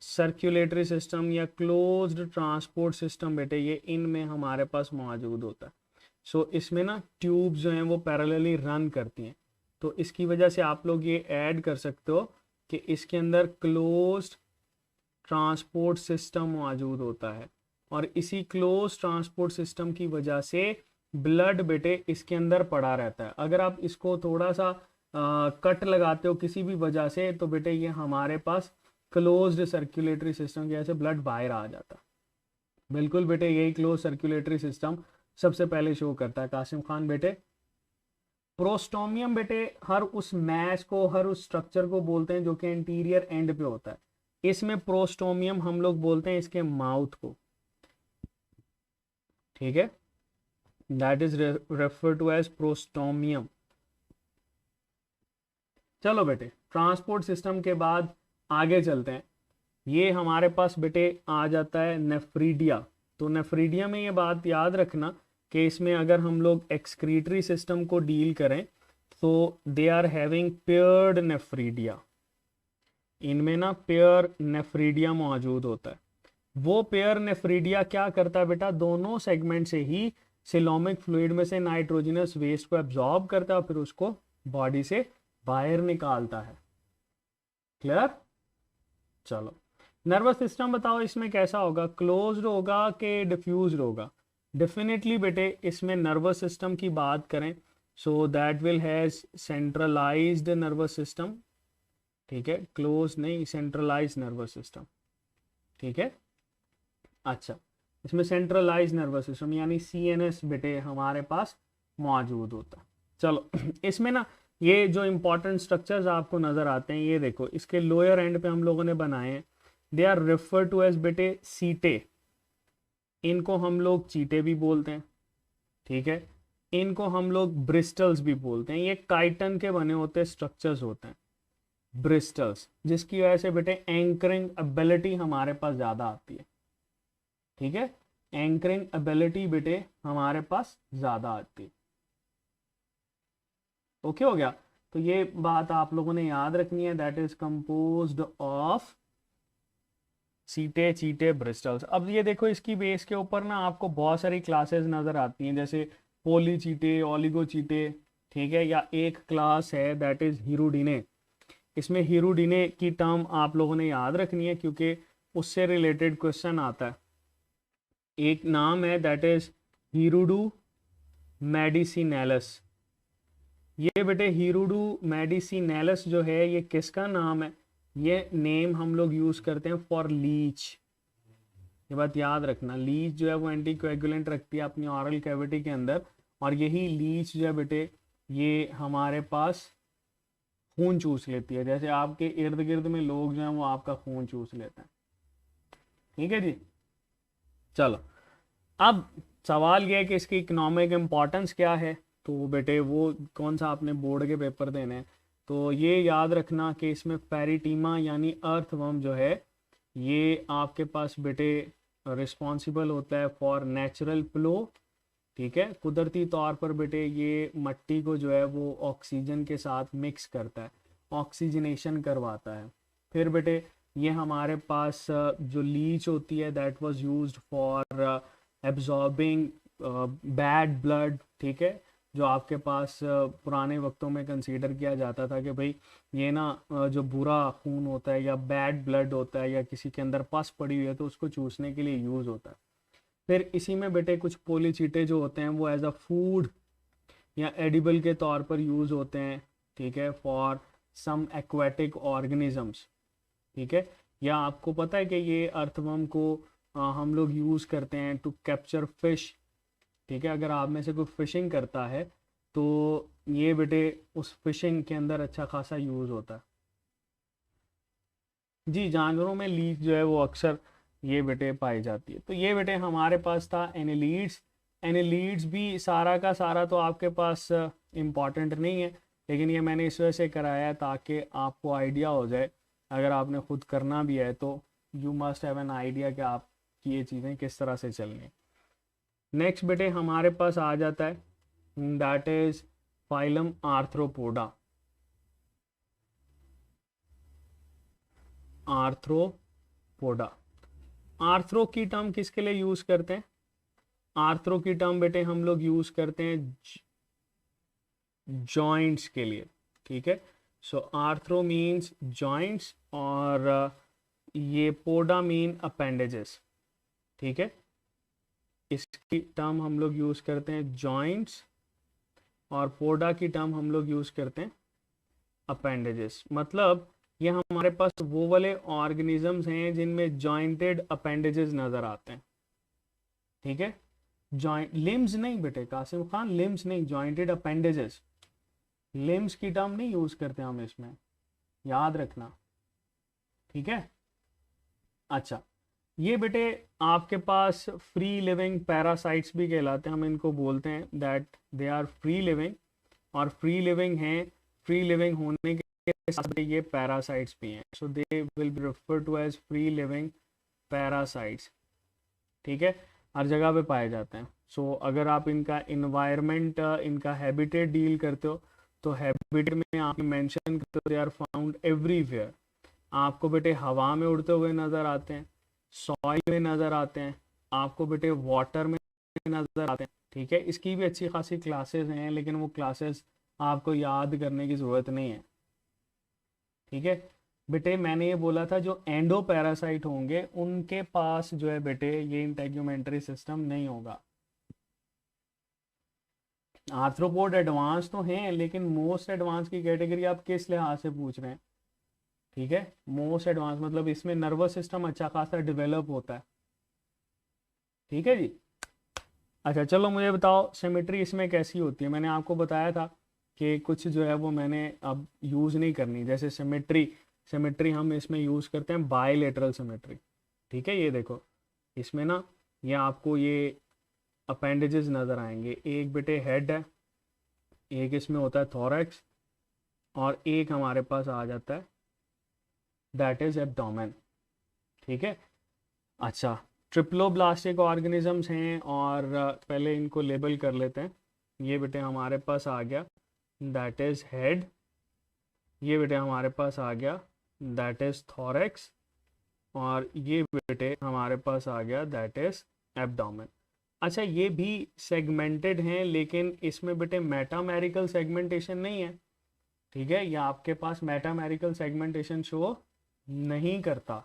Speaker 1: circulatory system या क्लोज्ड ट्रांसपोर्ट सिस्टम बेटे, ये इनमें हमारे पास मौजूद होता है। सो इसमें ना ट्यूब्स जो हैं वो पैरेलली रन करती हैं। तो इसकी वजह से आप लोग ये ऐड कर सकते हो कि इसके अंदर क्लोज्ड ट्रांसपोर्ट सिस्टम मौजूद होता है। और इसी क्लोज ट्रांसपोर्ट सिस्टम की वजह से ब्लड बेटे इसके अंदर पड़ा रहता है। अगर आप इसको थोड़ा सा कट लगाते हो किसी भी वजह से तो बेटे ये हमारे पास क्लोज्ड सर्कुलेटरी सिस्टम की वजह से ब्लड बाहर आ जाता है। बिल्कुल बेटे, यही क्लोज सर्कुलेटरी सिस्टम सबसे पहले शो करता है। कासिम खान बेटे, प्रोस्टोमियम बेटे हर उस मैश को, हर उस स्ट्रक्चर को बोलते हैं जो कि इंटीरियर एंड पे होता है। इसमें प्रोस्टोमियम हम लोग बोलते हैं इसके माउथ को, ठीक है। That is refer to as prostomium. चलो बेटे, ट्रांसपोर्ट सिस्टम के बाद आगे चलते हैं। ये हमारे पास बेटे आ जाता है नेफ्रीडिया। तो नेफ्रीडिया में ये बात याद रखना कि इसमें अगर हम लोग एक्सक्रीटरी सिस्टम को डील करें तो they are having paired nephridia. इनमें ना पेयर नेफ्रीडिया मौजूद होता है। वो पेयर नेफ्रीडिया क्या करता है बेटा? दोनों सेगमेंट से ही सिलोमिक फ्लूइड में से नाइट्रोजनस वेस्ट को एब्जॉर्ब करता है और फिर उसको बॉडी से बाहर निकालता है। क्लियर? चलो, नर्वस सिस्टम बताओ इसमें कैसा होगा? क्लोज्ड होगा कि डिफ्यूज्ड होगा? डेफिनेटली बेटे इसमें नर्वस सिस्टम की बात करें so that will has centralised nervous system, ठीक है। क्लोज नहीं, सेंट्रलाइज्ड नर्वस सिस्टम, ठीक है। अच्छा, इसमें सेंट्रलाइज्ड नर्वस सिस्टम यानी CNS बेटे हमारे पास मौजूद होता है। चलो इसमें ना ये जो इंपॉर्टेंट स्ट्रक्चर्स आपको नजर आते हैं, ये देखो इसके लोअर एंड पे हम लोगों ने बनाए हैं। They are refer to as बेटे सीटे। इनको हम लोग चीटे भी बोलते हैं, ठीक है। इनको हम लोग ब्रिस्टल्स भी बोलते हैं। ये काइटन के बने होते स्ट्रक्चर्स होते हैं, ब्रिस्टल्स, जिसकी वजह से बेटे एंकरिंग एबिलिटी हमारे पास ज़्यादा आती है, ठीक है। एंकरिंग एबिलिटी बेटे हमारे पास ज़्यादा आती है। ओके हो गया? तो ये बात आप लोगों ने याद रखनी है। दैट इज कंपोज्ड ऑफ सीटे, चीटे, ब्रिस्टल्स। अब ये देखो इसकी बेस के ऊपर ना आपको बहुत सारी क्लासेस नजर आती हैं, जैसे पोली चीटे, ओलिगो चीटे, ठीक है। या एक क्लास है दैट इज हिरुडिने। इसमें हिरुडिने की टर्म आप लोगों ने याद रखनी है क्योंकि उससे रिलेटेड क्वेश्चन आता है। एक नाम है दैट इज हिरुडू मेडिसिनेलस। ये बेटे हिरुडू मेडिसिनेलस जो है ये किसका नाम है? ये नेम हम लोग यूज करते हैं फॉर लीच। ये बात याद रखना, लीच जो है वो एंटीकोएगुलेंट रखती है अपनी ऑरल कैविटी के अंदर, और यही लीच जो है बेटे ये हमारे पास खून चूस लेती है, जैसे आपके इर्द गिर्द में लोग जो हैं वो आपका खून चूस लेते हैं। ठीक है जी। चलो, अब सवाल यह है कि इसकी इकोनॉमिक इम्पोर्टेंस क्या है। तो बेटे वो कौन सा आपने बोर्ड के पेपर देने हैं, तो ये याद रखना कि इसमें पेरिटीमा यानी अर्थवर्म जो है ये आपके पास बेटे रिस्पॉन्सिबल होता है फॉर नेचुरल फ्लो। ठीक है, कुदरती तौर पर बेटे ये मट्टी को जो है वो ऑक्सीजन के साथ मिक्स करता है, ऑक्सीजनेशन करवाता है। फिर बेटे ये हमारे पास जो लीच होती है that was used for absorbing bad blood. ठीक है, जो आपके पास पुराने वक्तों में कंसीडर किया जाता था कि भाई ये ना जो बुरा खून होता है या बैड ब्लड होता है या किसी के अंदर पस पड़ी हुई है तो उसको चूसने के लिए यूज़ होता है। फिर इसी में बेटे कुछ पोलीचीटे जो होते हैं वो एज अ फूड या एडिबल के तौर पर यूज़ होते हैं। ठीक है, फॉर सम एक्वेटिक ऑर्गेनिजम्स। ठीक है, या आपको पता है कि ये अर्थवर्म को हम लोग यूज़ करते हैं टू कैप्चर फिश। ठीक है, अगर आप में से कोई फिशिंग करता है तो ये बेटे उस फिशिंग के अंदर अच्छा खासा यूज़ होता है। जी, जानवरों में लीच जो है वो अक्सर ये बेटे पाई जाती है। तो ये बेटे हमारे पास था एनालिड्स। एनालिड्स भी सारा का सारा तो आपके पास इम्पॉर्टेंट नहीं है, लेकिन ये मैंने इस वजह से कराया है ताकि आपको आइडिया हो जाए, अगर आपने खुद करना भी है तो you must have an idea कि आपकी ये चीज़ें किस तरह से चलनी। नेक्स्ट बेटे हमारे पास आ जाता है that is phylum arthropoda. Arthropoda, arthro की टर्म किसके लिए यूज करते हैं? आर्थ्रो की टर्म बेटे हम लोग यूज करते हैं जॉइंट्स के लिए। ठीक है, सो आर्थ्रो मीन्स जॉइंट्स और ये पोडा मीन अपेंडेजेस। ठीक है, इसकी टर्म हम लोग यूज करते हैं जॉइंट्स और पोडा की टर्म हम लोग यूज करते हैं अपेंडेजेस। मतलब ये हमारे पास वो वाले ऑर्गेनिजम्स हैं जिनमें जॉइंटेड अपेंडेजेस नजर आते हैं। ठीक है, जॉइंट लिम्स नहीं बेटे कासिम खान, लिम्स नहीं, जॉइंटेड अपेंडेजेस। लिम्स की टर्म नहीं यूज करते हम इसमें, याद रखना। ठीक है, अच्छा ये बेटे आपके पास फ्री लिविंग पैरासाइट्स भी कहलाते हैं, हम इनको बोलते हैं that they are free living. और फ्री लिविंग हैं, फ्री लिविंग होने के साथ ये पैरासाइट्स भी हैं, so they will be referred to as free living parasites. ठीक है, हर जगह पे पाए जाते हैं। सो अगर आप इनका इन्वायरमेंट, इनका हैबिटेट डील करते हो तो हैबिटेट में आप मेंशन करते हो दे आर फाउंड एवरीवेयर। आपको बेटे हवा में उड़ते हुए नज़र आते हैं, सॉइल में नज़र आते हैं, आपको बेटे वाटर में नज़र आते हैं। ठीक है, इसकी भी अच्छी खासी क्लासेस हैं लेकिन वो क्लासेस आपको याद करने की ज़रूरत नहीं है। ठीक है बेटे, मैंने ये बोला था जो एंडो पैरासाइट होंगे उनके पास जो है बेटे ये इंटेग्यूमेंट्री सिस्टम नहीं होगा। आर्थ्रोपोड एडवांस तो हैं लेकिन मोस्ट एडवांस की कैटेगरी आप किस लिहाज से पूछ रहे हैं? ठीक है, मोस्ट एडवांस मतलब इसमें नर्वस सिस्टम अच्छा खासा डेवलप होता है। ठीक है जी। अच्छा चलो मुझे बताओ सिमेट्री इसमें कैसी होती है। मैंने आपको बताया था कि कुछ जो है वो मैंने अब यूज़ नहीं करनी, जैसे सिमेट्री, सिमेट्री हम इसमें यूज़ करते हैं बायलेटरल सिमेट्री। ठीक है, ये देखो इसमें ना ये आपको ये अपेंडेजेस नज़र आएंगे, एक बेटे हेड है, एक इसमें होता है थोरैक्स और एक हमारे पास आ जाता है दैट इज एब्डोमेन। ठीक है, अच्छा ट्रिप्लोब्लास्टिक ऑर्गेनिजम्स हैं और पहले इनको लेबल कर लेते हैं। ये बेटे हमारे पास आ गया दैट इज हेड, ये बेटे हमारे पास आ गया दैट इज थोरैक्स और ये बेटे हमारे पास आ गया दैट इज एब्डोमेन। अच्छा ये भी सेगमेंटेड हैं लेकिन इसमें बेटे मेटामेरिकल सेगमेंटेशन नहीं है। ठीक है, ये आपके पास मेटामेरिकल सेगमेंटेशन शो नहीं करता,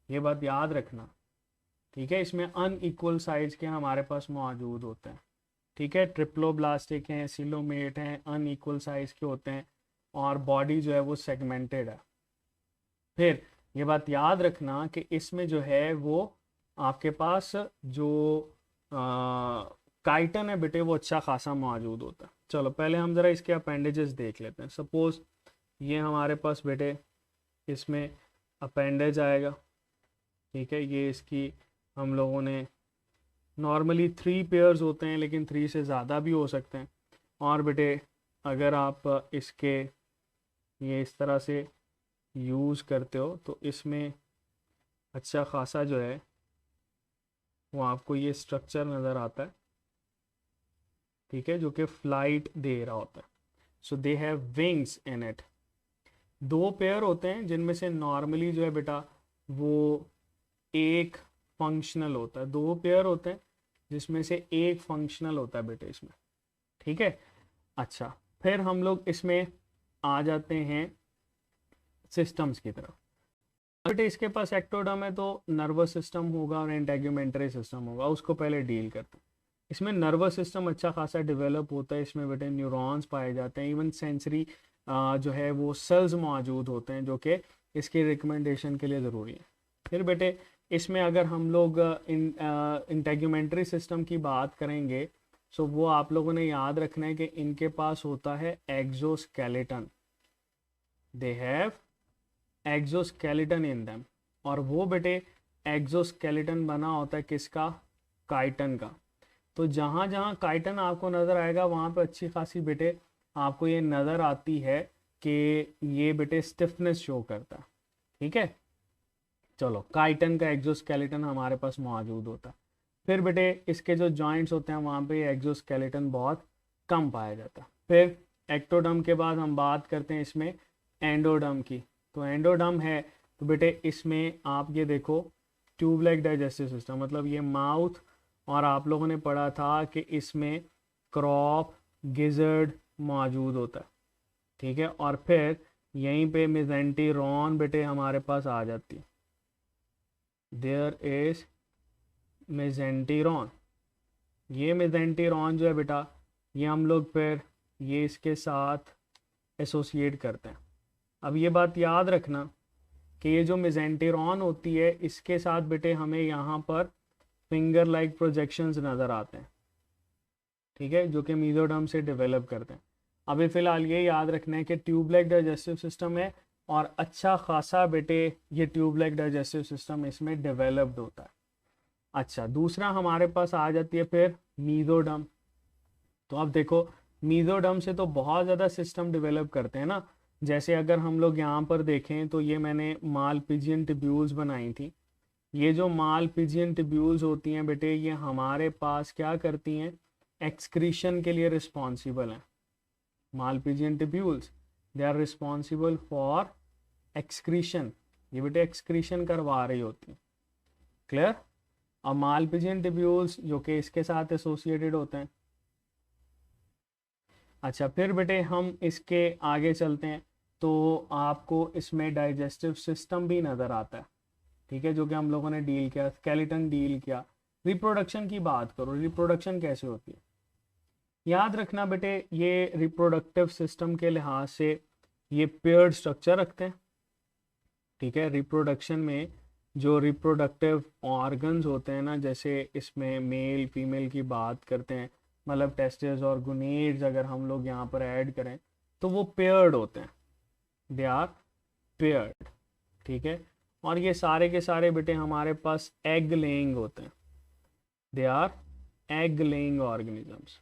Speaker 1: ये बात याद रखना। ठीक है, इसमें अनइक्वल साइज के हमारे पास मौजूद होते हैं। ठीक है, ट्रिप्लोब्लास्टिक हैं, सिलोमेट हैं, अनइक्वल साइज के होते हैं और बॉडी जो है वो सेगमेंटेड है। फिर ये बात याद रखना कि इसमें जो है वो आपके पास जो काइटन है बेटे वो अच्छा खासा मौजूद होता है। चलो पहले हम ज़रा इसके अपेंडेजेस देख लेते हैं। सपोज ये हमारे पास बेटे इसमें अपेंडेज आएगा, ठीक है। ये इसकी हम लोगों ने नॉर्मली 3 पेयर्स होते हैं, लेकिन 3 से ज़्यादा भी हो सकते हैं। और बेटे अगर आप इसके ये इस तरह से यूज़ करते हो तो इसमें अच्छा खासा जो है वो आपको ये स्ट्रक्चर नज़र आता है, ठीक है, जो कि फ्लाइट दे रहा होता है। So they have wings in it. 2 pair होते हैं जिनमें से नॉर्मली जो है बेटा वो एक फंक्शनल होता है। 2 पेयर होते हैं जिसमें से एक फंक्शनल होता है बेटे इसमें, ठीक है। अच्छा, फिर हम लोग इसमें आ जाते हैं सिस्टम्स की तरफ। बेटे इसके पास एक्टोडर्म है तो नर्वस सिस्टम होगा और इंटेगुमेंटरी सिस्टम होगा, उसको पहले डील करते हैं। इसमें नर्वस सिस्टम अच्छा खासा डेवलप होता है, इसमें बेटे न्यूरॉन्स पाए जाते हैं, इवन सेंसरी जो है वो सेल्स मौजूद होते हैं जो कि इसके रिकमेंडेशन के लिए ज़रूरी है। फिर बेटे इसमें अगर हम लोग इंटेगुमेंटरी सिस्टम की बात करेंगे सो वो आप लोगों ने याद रखना है कि इनके पास होता है exoskeleton. They have exoskeleton in them. और वो बेटे एक्सोस्केलेटन बना होता है किसका? काइटन का। तो जहाँ जहाँ काइटन आपको नज़र आएगा वहाँ पे अच्छी खासी बेटे आपको ये नज़र आती है कि ये बेटे स्टिफनेस शो करता है, ठीक है। चलो, काइटन का एक्सोस्केलेटन हमारे पास मौजूद होता है। फिर बेटे इसके जो जॉइंट्स होते हैं वहाँ पे एक्सोस्केलेटन बहुत कम पाया जाता है। फिर एक्टोडर्म के बाद हम बात करते हैं इसमें एंडोडर्म की। तो एंडोडर्म है तो बेटे इसमें आप ये देखो ट्यूबलाइक डाइजेस्टिव सिस्टम, मतलब ये माउथ, और आप लोगों ने पढ़ा था कि इसमें क्रॉप गिजर्ड मौजूद होता है, ठीक है। और फिर यहीं पे मेसेंटेरॉन बेटे हमारे पास आ जाती है। There is mesenteron. ये मेसेंटेरॉन जो है बेटा ये हम लोग फिर ये इसके साथ एसोसिएट करते हैं। अब ये बात याद रखना कि ये जो मेसेंटेरॉन होती है इसके साथ बेटे हमें यहाँ पर फिंगर लाइक प्रोजेक्शंस नज़र आते हैं, ठीक है, जो कि मेसोडर्म से डेवलप करते हैं। अभी फ़िलहाल ये याद रखना है कि ट्यूबलाइक डाइजेस्टिव सिस्टम है और अच्छा खासा बेटे ये ट्यूबलाइक डाइजेस्टिव सिस्टम इसमें डेवलप्ड होता है। अच्छा, दूसरा हमारे पास आ जाती है फिर मेसोडर्म। तो अब देखो मेसोडर्म से तो बहुत ज़्यादा सिस्टम डेवलप करते हैं ना। जैसे अगर हम लोग यहाँ पर देखें तो ये मैंने मालपिजियन ट्यूब्यूल्स बनाई थी। ये जो मालपिजियन ट्यूब्यूल्स होती हैं बेटे ये हमारे पास क्या करती हैं? एक्सक्रीशन के लिए रिस्पॉन्सिबल हैं। Malpighian tubules they are responsible for excretion. ये बेटे एक्सक्रीशन करवा रही होती हैं, क्लियर। और मालपिजियन ट्यूब्यूल्स जो कि इसके साथ एसोसिएटेड होते हैं। अच्छा, फिर बेटे हम इसके आगे चलते हैं तो आपको इसमें डाइजेस्टिव सिस्टम भी नज़र आता है, ठीक है, जो कि हम लोगों ने डील किया, स्केलेटन डील किया। रिप्रोडक्शन की बात करो, रिप्रोडक्शन कैसे होती है? याद रखना बेटे ये रिप्रोडक्टिव सिस्टम के लिहाज से ये पेयर्ड स्ट्रक्चर रखते हैं, ठीक है। रिप्रोडक्शन में जो रिप्रोडक्टिव ऑर्गन्स होते हैं ना, जैसे इसमें मेल फीमेल की बात करते हैं, मतलब टेस्टिस और गुनेड्स अगर हम लोग यहाँ पर ऐड करें तो वो पेयर्ड होते हैं, दे आर पेयर्ड, ठीक है। और ये सारे के सारे बेटे हमारे पास एग लेइंग होते हैं, they are egg laying organisms,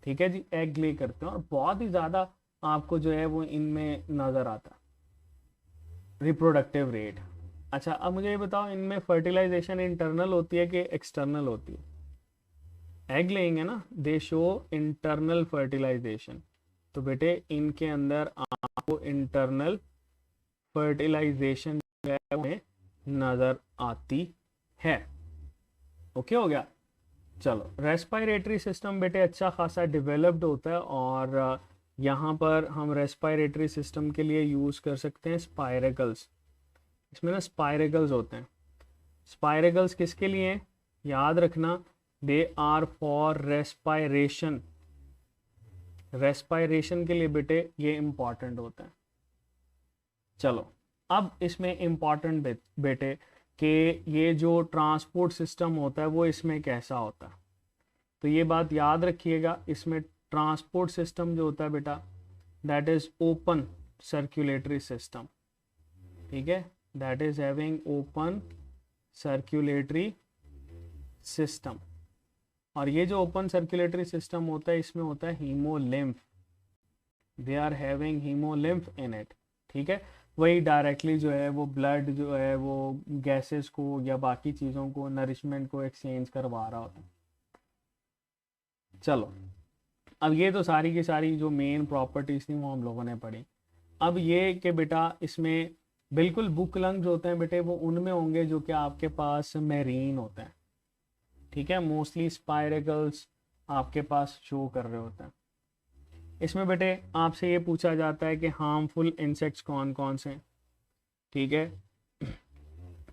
Speaker 1: ठीक है जी, एग ले करते हैं और बहुत ही ज़्यादा आपको जो है वो इनमें नज़र आता है रिप्रोडक्टिव रेट। अच्छा, अब मुझे ये बताओ इनमें फर्टिलाइजेशन इंटरनल होती है कि एक्सटर्नल होती है? एग लेइंग है ना, दे शो इंटरनल फर्टिलाइजेशन। तो बेटे इनके अंदर आपको इंटरनल फर्टिलाइजेशन में नज़र आती है। ओके हो गया। चलो, रेस्पिरेटरी सिस्टम बेटे अच्छा खासा डेवलप्ड होता है और यहाँ पर हम रेस्पिरेटरी सिस्टम के लिए यूज़ कर सकते हैं स्पाइरेकल्स। इसमें ना स्पाइरेकल्स होते हैं। स्पाइरेकल्स किसके लिए हैं? याद रखना, they are for respiration. Respiration के लिए बेटे ये इंपॉर्टेंट होता है। चलो, अब इसमें इंपॉर्टेंट बेटे कि ये जो ट्रांसपोर्ट सिस्टम होता है वो इसमें कैसा होता है। तो ये बात याद रखिएगा, इसमें ट्रांसपोर्ट सिस्टम जो होता है बेटा that is open circulatory system, ठीक है, that is having open circulatory system. और ये जो ओपन सर्कुलेटरी सिस्टम होता है इसमें होता है haemolymph, they are having haemolymph in it, ठीक है। वही डायरेक्टली जो है वो ब्लड जो है वो गैसेस को या बाकी चीज़ों को, नरिशमेंट को एक्सचेंज करवा रहा होता है। चलो, अब ये तो सारी की सारी जो मेन प्रॉपर्टीज थी वो हम लोगों ने पढ़ी। अब ये कि बेटा इसमें बिल्कुल बुक लंग्स होते हैं बेटे, वो उनमें होंगे जो कि आपके पास मेरीन होते हैं, ठीक है, मोस्टली स्पाइरेकल्स आपके पास शो कर रहे होते हैं। इसमें बेटे आपसे ये पूछा जाता है कि हार्मफुल इंसेक्ट्स कौन कौन से हैं, ठीक है,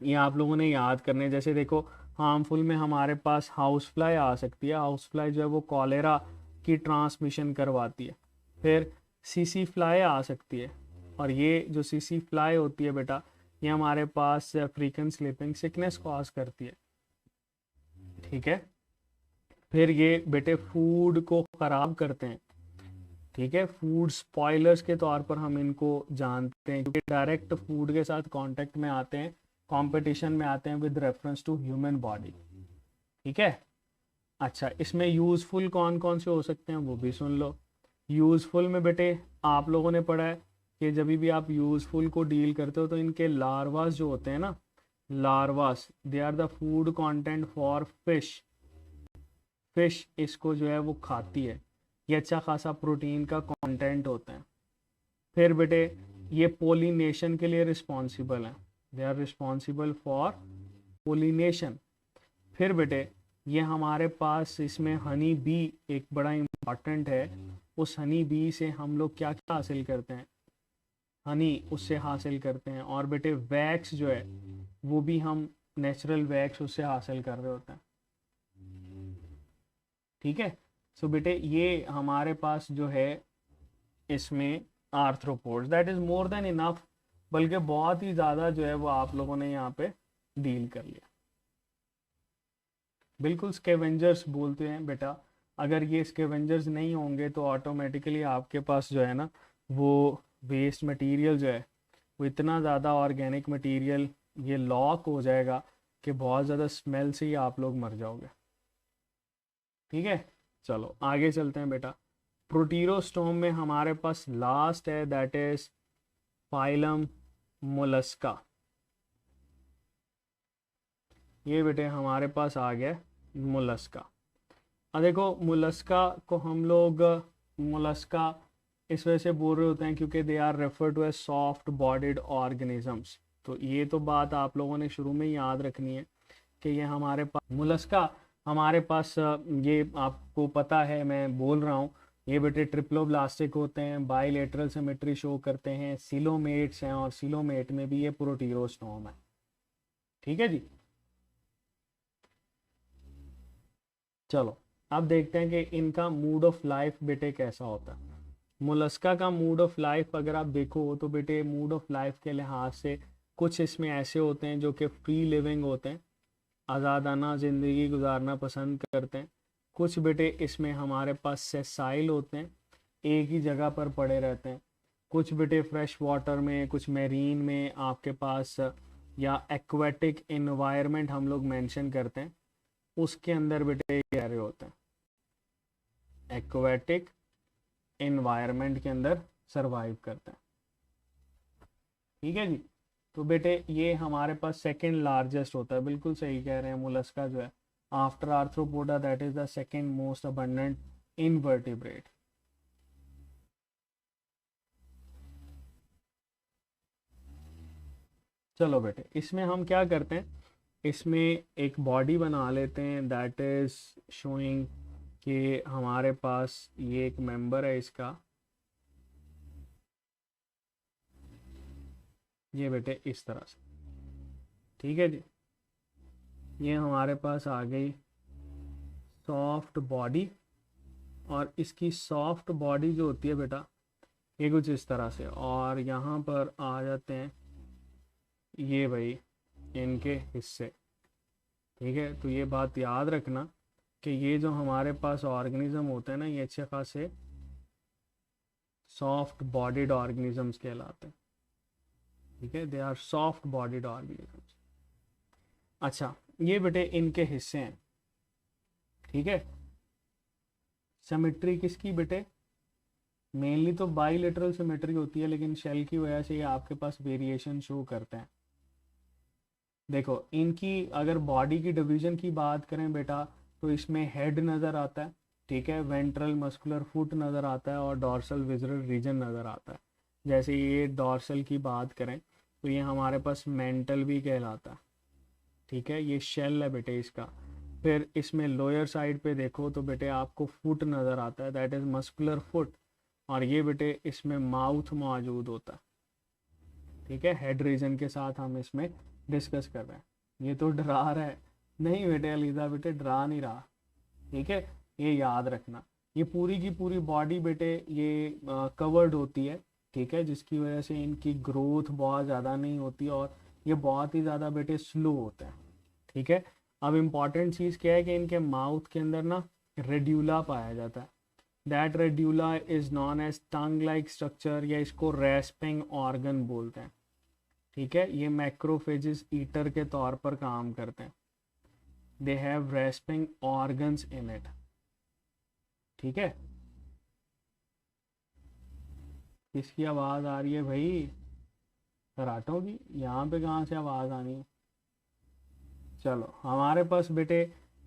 Speaker 1: ये आप लोगों ने याद करने। जैसे देखो हार्मफुल में हमारे पास हाउस फ्लाई आ सकती है, हाउस फ्लाई जो है वो कॉलेरा की ट्रांसमिशन करवाती है। फिर सीसी फ्लाई आ सकती है, और ये जो सीसी फ्लाई होती है बेटा ये हमारे पास अफ्रीकन स्लीपिंग सिकनेस कॉज करती है, ठीक है। फिर ये बेटे फूड को ख़राब करते हैं, ठीक है, फूड स्पॉयलर्स के तौर पर हम इनको जानते हैं, क्योंकि डायरेक्ट फूड के साथ कांटेक्ट में आते हैं, कंपटीशन में आते हैं with reference to human body, ठीक है। अच्छा, इसमें यूज़फुल कौन कौन से हो सकते हैं वो भी सुन लो। यूज़फुल में बेटे आप लोगों ने पढ़ा है कि जब भी आप यूज़फुल को डील करते हो तो इनके लार्वास जो होते हैं ना, larvas, they are the food content for fish, fish इसको जो है वो खाती है, ये अच्छा खासा प्रोटीन का कंटेंट होता है। फिर बेटे ये पोलिनेशन के लिए रिस्पॉन्सिबल हैं, they are responsible for pollination. फिर बेटे ये हमारे पास इसमें हनी बी एक बड़ा इम्पॉर्टेंट है, उस हनी बी से हम लोग क्या क्या हासिल करते हैं, हनी उससे हासिल करते हैं। और बेटे वैक्स जो है वो भी हम नेचुरल वैक्स उससे हासिल कर रहे होते हैं, ठीक है। सो बेटे ये हमारे पास जो है इसमें arthropods, that is more than enough, बल्कि बहुत ही ज़्यादा जो है वो आप लोगों ने यहाँ पे डील कर लिया। बिल्कुल स्कैवेंजर्स बोलते हैं बेटा, अगर ये स्कैवेंजर्स नहीं होंगे तो ऑटोमेटिकली आपके पास जो है ना वो वेस्ट मटेरियल जो है वो इतना ज़्यादा ऑर्गेनिक मटेरियल ये लॉक हो जाएगा कि बहुत ज़्यादा स्मेल से ही आप लोग मर जाओगे, ठीक है। चलो आगे चलते हैं बेटा। प्रोटीरोस्टोम में हमारे पास लास्ट है, दैट इज फाइलम मोलस्का। ये बेटे हमारे पास आ गया मोलस्का। अब देखो मोलस्का को हम लोग मोलस्का इस वजह से बोल रहे होते हैं क्योंकि they are refer to as soft bodied organisms. तो ये तो बात आप लोगों ने शुरू में ही याद रखनी है कि ये हमारे पास मोलस्का हमारे पास ये आपको पता है, मैं बोल रहा हूँ, ये बेटे ट्रिप्लोब्लास्टिक होते हैं, बाइलेटरल सिमेट्री शो करते हैं, सिलोमेट्स हैं, और सिलोमेट में भी ये प्रोटीरोस्टोम है, ठीक है जी। चलो अब देखते हैं कि इनका मूड ऑफ लाइफ बेटे कैसा होता है। मोलस्का का मूड ऑफ लाइफ अगर आप देखो तो बेटे मूड ऑफ लाइफ के लिहाज से कुछ इसमें ऐसे होते हैं जो कि फ्री लिविंग होते हैं, आज़ादाना ज़िंदगी गुजारना पसंद करते हैं। कुछ बेटे इसमें हमारे पास सेसाइल होते हैं, एक ही जगह पर पड़े रहते हैं। कुछ बेटे फ्रेश वाटर में, कुछ मैरीन में आपके पास, या एक्वेटिक इन्वायरमेंट हम लोग मेंशन करते हैं, उसके अंदर बेटे कह रहे होते हैं, एक्वेटिक इन्वायरमेंट के अंदर सरवाइव करते हैं, ठीक है जी। तो बेटे ये हमारे पास सेकंड लार्जेस्ट होता है, बिल्कुल सही कह रहे हैं, मोलस्का जो है after arthropoda that is the second most abundant invertebrate. चलो बेटे इसमें हम क्या करते हैं, इसमें एक बॉडी बना लेते हैं दैट इज शोइंग कि हमारे पास ये एक मेंबर है इसका, ये बेटे इस तरह से, ठीक है जी। ये हमारे पास आ गई सॉफ्ट बॉडी, और इसकी सॉफ्ट बॉडी जो होती है बेटा ये कुछ इस तरह से, और यहाँ पर आ जाते हैं ये भाई इनके हिस्से, ठीक है। तो ये बात याद रखना कि ये जो हमारे पास ऑर्गेनिज्म होते हैं ना ये अच्छे खासे सॉफ्ट बॉडीड ऑर्गेनिजम्स कहलाते हैं, ठीक है, they are soft bodied organisms. अच्छा, ये बेटे इनके हिस्से हैं, ठीक है। सिमेट्री किसकी बेटे, मेनली तो बाईलेटरल सिमेट्री होती है, लेकिन शेल की वजह से ये आपके पास वेरिएशन शो करते हैं। देखो इनकी अगर बॉडी की डिवीजन की बात करें बेटा, तो इसमें हेड नज़र आता है, ठीक है, वेंट्रल मस्कुलर फुट नज़र आता है और डॉर्सल विजरल रीजन नज़र आता है। जैसे ये डॉर्सल की बात करें तो ये हमारे पास मेंटल भी कहलाता है, ठीक है, ये शेल है बेटे इसका। फिर इसमें लोअर साइड पे देखो तो बेटे आपको फुट नज़र आता है, दैट इज़ मस्कुलर फुट, और ये बेटे इसमें माउथ मौजूद होता है, ठीक है, हेड रीजन के साथ हम इसमें डिस्कस कर रहे हैं। ये तो डरा रहा है, नहीं बेटे अलीजा बेटे डरा नहीं रहा, ठीक है, ये याद रखना। ये पूरी की पूरी बॉडी बेटे ये कवर्ड होती है, ठीक है, जिसकी वजह से इनकी ग्रोथ बहुत ज़्यादा नहीं होती और ये बहुत ही ज़्यादा बेटे स्लो होते हैं, ठीक है। अब इम्पॉर्टेंट चीज़ क्या है कि इनके माउथ के अंदर ना रेड्यूला पाया जाता है, that radula is known as tongue like structure, या इसको रेस्पिंग ऑर्गन बोलते हैं, ठीक है। ये मैक्रोफेजिस ईटर के तौर पर काम करते हैं, they have respiring organs in it, ठीक है। किसकी आवाज़ आ रही है भाई, कराटों की, यहाँ पे कहाँ से आवाज़ आनी है। चलो हमारे पास बेटे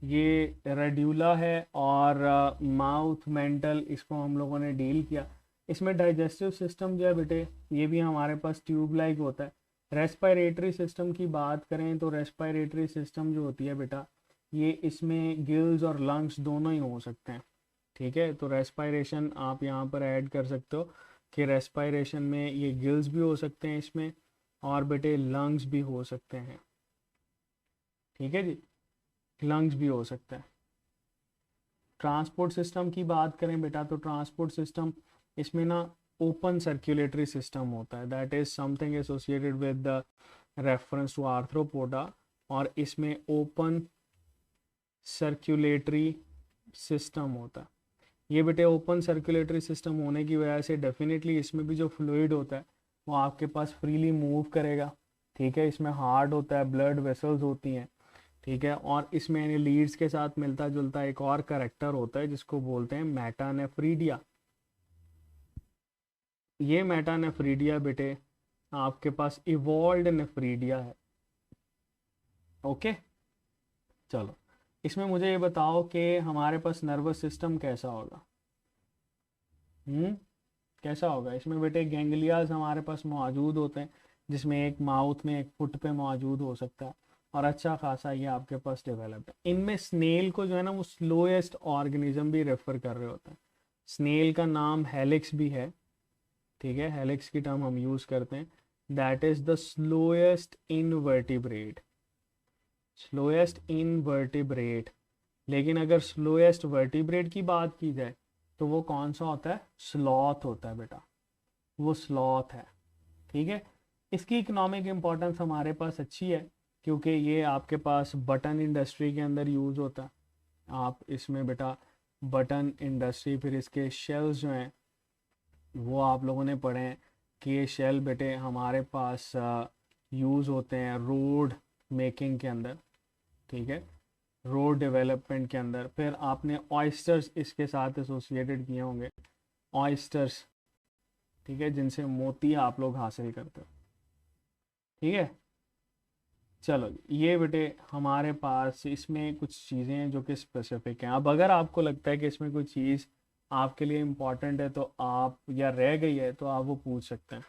Speaker 1: ये रेड्यूला है और माउथ मेंटल, इसको हम लोगों ने डील किया। इसमें डाइजेस्टिव सिस्टम जो है बेटे ये भी हमारे पास ट्यूब लाइक होता है। रेस्पिरेटरी सिस्टम की बात करें तो रेस्पिरेटरी सिस्टम जो होती है बेटा ये इसमें गिल्स और लंग्स दोनों ही हो सकते हैं, ठीक है। तो रेस्पिरेशन आप यहाँ पर ऐड कर सकते हो कि रेस्पिरेशन में ये गिल्स भी हो सकते हैं इसमें, और बेटे लंग्स भी हो सकते हैं, ठीक है जी, लंग्स भी हो सकता है। ट्रांसपोर्ट सिस्टम की बात करें बेटा तो ट्रांसपोर्ट सिस्टम इसमें ना ओपन सर्कुलेटरी सिस्टम होता है, that is something associated with the reference to arthropoda, और इसमें ओपन सर्कुलेटरी सिस्टम होता है। ये बेटे ओपन सर्कुलेटरी सिस्टम होने की वजह से डेफिनेटली इसमें भी जो फ्लूइड होता है वो आपके पास फ्रीली मूव करेगा, ठीक है। इसमें हार्ट होता है, ब्लड वेसल्स होती हैं, ठीक है, और इसमें लीड्स के साथ मिलता जुलता एक और करेक्टर होता है जिसको बोलते हैं मेटानेफ्रीडिया। ये मेटानेफ्रीडिया बेटे आपके पास इवॉल्व्ड नेफ्रीडिया है, ओके। चलो इसमें मुझे ये बताओ कि हमारे पास नर्वस सिस्टम कैसा होगा, कैसा होगा। इसमें बेटे गैंग्लियाज हमारे पास मौजूद होते हैं, जिसमें एक माउथ में एक फुट पे मौजूद हो सकता है, और अच्छा खासा ये आपके पास डेवलप्ड है। इनमें स्नेल को जो है ना वो स्लोएस्ट ऑर्गेनिज्म भी रेफर कर रहे होते हैं। स्नेल का नाम हेलिक्स भी है, ठीक है, हेलिक्स की टर्म हम यूज़ करते हैं, that is the slowest invertebrate, slowest invertebrate. लेकिन अगर स्लोएस्ट वर्टिब्रेट की बात की जाए तो वो कौन सा होता है, स्लॉथ होता है बेटा, वो स्लॉथ है, ठीक है। इसकी इकोनॉमिक इम्पोर्टेंस हमारे पास अच्छी है क्योंकि ये आपके पास बटन इंडस्ट्री के अंदर यूज़ होता है। आप इसमें बेटा बटन इंडस्ट्री, फिर इसके शेल्स जो हैं वो आप लोगों ने पढ़े हैं कि ये शेल बेटे हमारे पास यूज़ होते हैं रोड मेकिंग के अंदर, ठीक है, रोड डेवलपमेंट के अंदर। फिर आपने ऑयस्टर्स इसके साथ एसोसिएटेड किए होंगे, ऑयस्टर्स, ठीक है, जिनसे मोती आप लोग हासिल करते हो, ठीक है। चलो ये बेटे हमारे पास इसमें कुछ चीज़ें हैं जो कि स्पेसिफिक हैं। अब अगर आपको लगता है कि इसमें कोई चीज़ आपके लिए इम्पॉर्टेंट है तो आप, या रह गई है तो आप वो पूछ सकते हैं।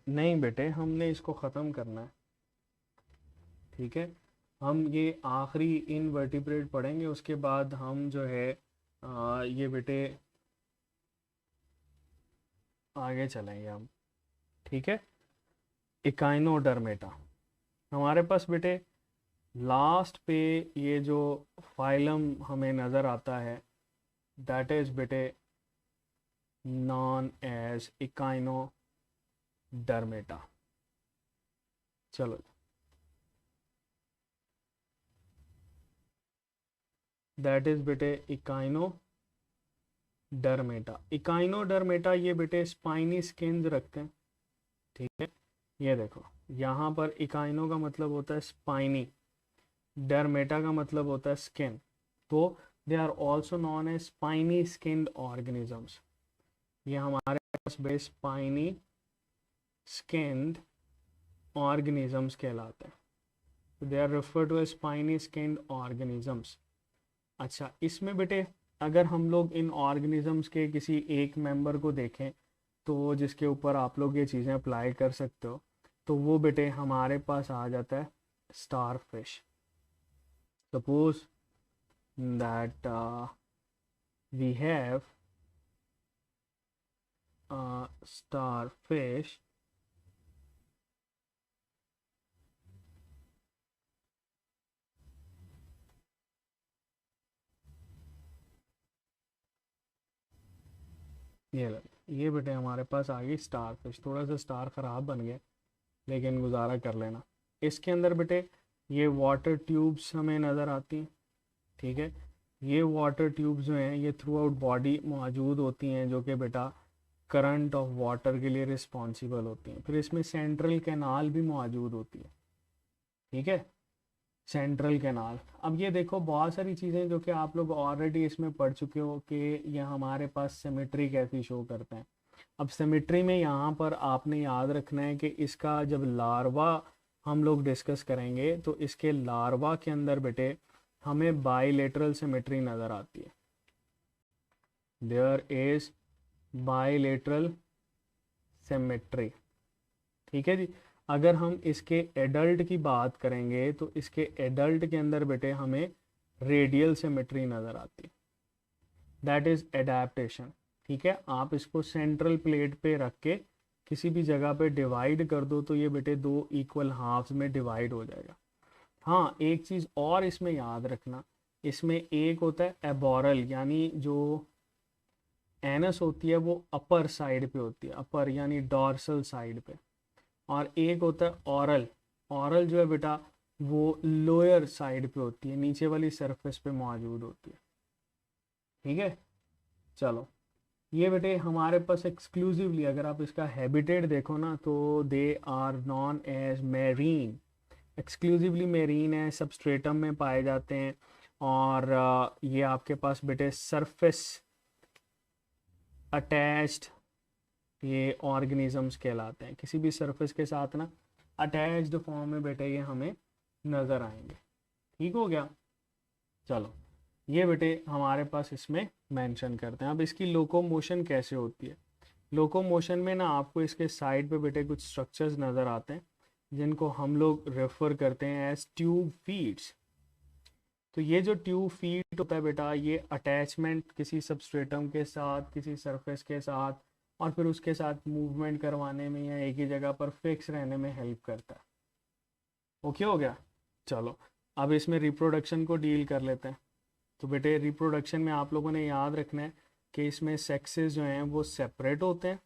Speaker 1: नहीं बेटे हमने इसको ख़त्म करना है, ठीक है। हम ये आखिरी इनवर्टिब्रेट पढ़ेंगे, उसके बाद हम जो है ये बेटे आगे चलेंगे हम, ठीक है। इकाइनोडर्मेटा हमारे पास बेटे लास्ट पे ये जो फाइलम हमें नज़र आता है दैट इज बेटे नॉन एज इकाइनोडर्मेटा। चलो दैट इज बेटे इकाइनोडर्मेटा। इकाइनोडर्मेटा ये बेटे स्पाइनी स्किन रखते हैं, ठीक है। ये देखो यहाँ पर इकाइनो का मतलब होता है स्पाइनी, डर्मेटा का मतलब होता है स्किन, तो they are also known as spiny skinned organisms. ये हमारे पास बेस स्पाइनी स्किन्ड ऑर्गेनिजम्स कहलाते हैं, they are refer to as spiny skinned organisms. अच्छा, इसमें बेटे अगर हम लोग इन ऑर्गेनिजम्स के किसी एक मेंबर को देखें तो जिसके ऊपर आप लोग ये चीज़ें अप्लाई कर सकते हो, तो वो बेटे हमारे पास आ जाता है star fish. Suppose that we have star fish ये बेटे हमारे पास आ गई स्टार फिश। थोड़ा सा स्टार ख़राब बन गया लेकिन गुजारा कर लेना। इसके अंदर बेटे ये वाटर ट्यूब्स हमें नज़र आती हैं, ठीक है। ये वाटर ट्यूब्स जो हैं ये थ्रू आउट बॉडी मौजूद होती हैं, जो कि बेटा करंट ऑफ वाटर के लिए रिस्पॉन्सिबल होती हैं। फिर इसमें सेंट्रल कैनाल भी मौजूद होती है, ठीक है, सेंट्रल कैनाल। अब ये देखो बहुत सारी चीज़ें जो कि आप लोग ऑलरेडी इसमें पढ़ चुके हो कि ये हमारे पास सिमेट्री कैसी शो करते हैं। अब सिमेट्री में यहाँ पर आपने याद रखना है कि इसका जब लार्वा हम लोग डिस्कस करेंगे तो इसके लार्वा के अंदर बेटे हमें बाइलेटरल सिमेट्री नज़र आती है। देयर इज बाइलेटरल सिमेट्री, ठीक है जी। अगर हम इसके एडल्ट की बात करेंगे तो इसके एडल्ट के अंदर बेटे हमें रेडियल सिमेट्री नज़र आती है, दैट इज़ एडेप्टेशन, ठीक है। आप इसको सेंट्रल प्लेट पे रख के किसी भी जगह पे डिवाइड कर दो तो ये बेटे दो इक्वल हाफ्स में डिवाइड हो जाएगा। हाँ, एक चीज़ और इसमें याद रखना, इसमें एक होता है एबोरल, यानी जो एनस होती है वो अपर साइड पे होती है, अपर यानी डॉर्सल साइड पे, और एक होता है ऑरल। ऑरल जो है बेटा वो लोअर साइड पे होती है, नीचे वाली सरफेस पे मौजूद होती है, ठीक है। चलो ये बेटे हमारे पास एक्सक्लूसिवली अगर आप इसका हैबिटेट देखो ना तो they are known as marine, exclusively marine है, सबस्ट्रेटम में पाए जाते हैं। और ये आपके पास बेटे सरफेस अटैच्ड ये ऑर्गेनिजम्स कहलाते हैं, किसी भी सरफेस के साथ ना अटैच्ड फॉर्म में बेटे ये हमें नज़र आएंगे, ठीक हो गया। चलो ये बेटे हमारे पास इसमें मेंशन करते हैं। अब इसकी लोकोमोशन कैसे होती है। लोकोमोशन में ना आपको इसके साइड पे बेटे कुछ स्ट्रक्चर्स नज़र आते हैं जिनको हम लोग रेफर करते हैं एज ट्यूब फीड्स। तो ये जो ट्यूब फीड होता है बेटा ये अटैचमेंट किसी सबस्ट्रेटम के साथ, किसी सरफेस के साथ, और फिर उसके साथ मूवमेंट करवाने में या एक ही जगह पर फिक्स रहने में हेल्प करता है। ओके हो गया। चलो अब इसमें रिप्रोडक्शन को डील कर लेते हैं। तो बेटे रिप्रोडक्शन में आप लोगों ने याद रखना है कि इसमें सेक्सेस जो हैं वो सेपरेट होते हैं,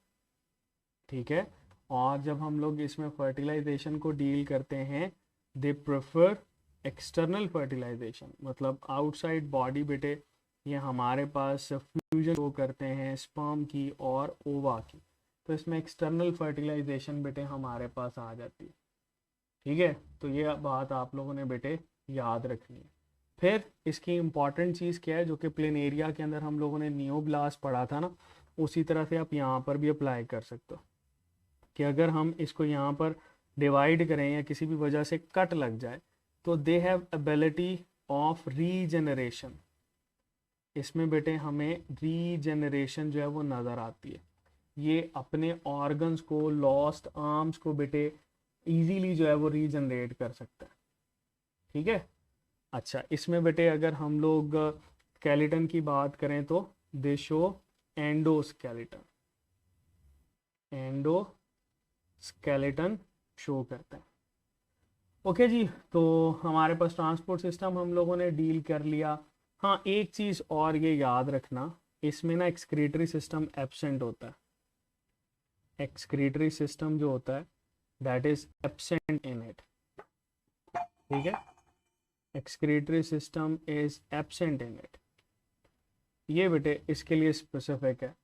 Speaker 1: ठीक है। और जब हम लोग इसमें फर्टिलाइजेशन को डील करते हैं दे प्रेफर एक्सटर्नल फर्टिलाइजेशन, मतलब आउटसाइड बॉडी बेटे ये हमारे पास फ्यूजन वो करते हैं स्पर्म की और ओवा की, तो इसमें एक्सटर्नल फर्टिलाइजेशन बेटे हमारे पास आ जाती है, ठीक है। तो ये बात आप लोगों ने बेटे याद रखनी है। फिर इसकी इम्पॉर्टेंट चीज़ क्या है जो कि प्लेनेरिया के अंदर हम लोगों ने नियोब्लास्ट पढ़ा था ना, उसी तरह से आप यहाँ पर भी अप्लाई कर सकते हो कि अगर हम इसको यहाँ पर डिवाइड करें या किसी भी वजह से कट लग जाए तो they have ability of regeneration. इसमें बेटे हमें रीजनरेशन जो है वो नज़र आती है, ये अपने ऑर्गन्स को, लॉस्ट आर्म्स को बेटे इजीली जो है वो रीजनरेट कर सकता है, ठीक है। अच्छा इसमें बेटे अगर हम लोग स्केलेटन की बात करें तो दे शो एंडोस्केलेटन, एंडोस्केलेटन शो करते हैं। ओके जी, तो हमारे पास ट्रांसपोर्ट सिस्टम हम लोगों ने डील कर लिया। हाँ एक चीज़ और ये याद रखना इसमें ना एक्सक्रीटरी सिस्टम एब्सेंट होता है। एक्सक्रीटरी सिस्टम जो होता है that is absent in it, ठीक है, excretory system is absent in it. ये बेटे इसके लिए स्पेसिफिक है,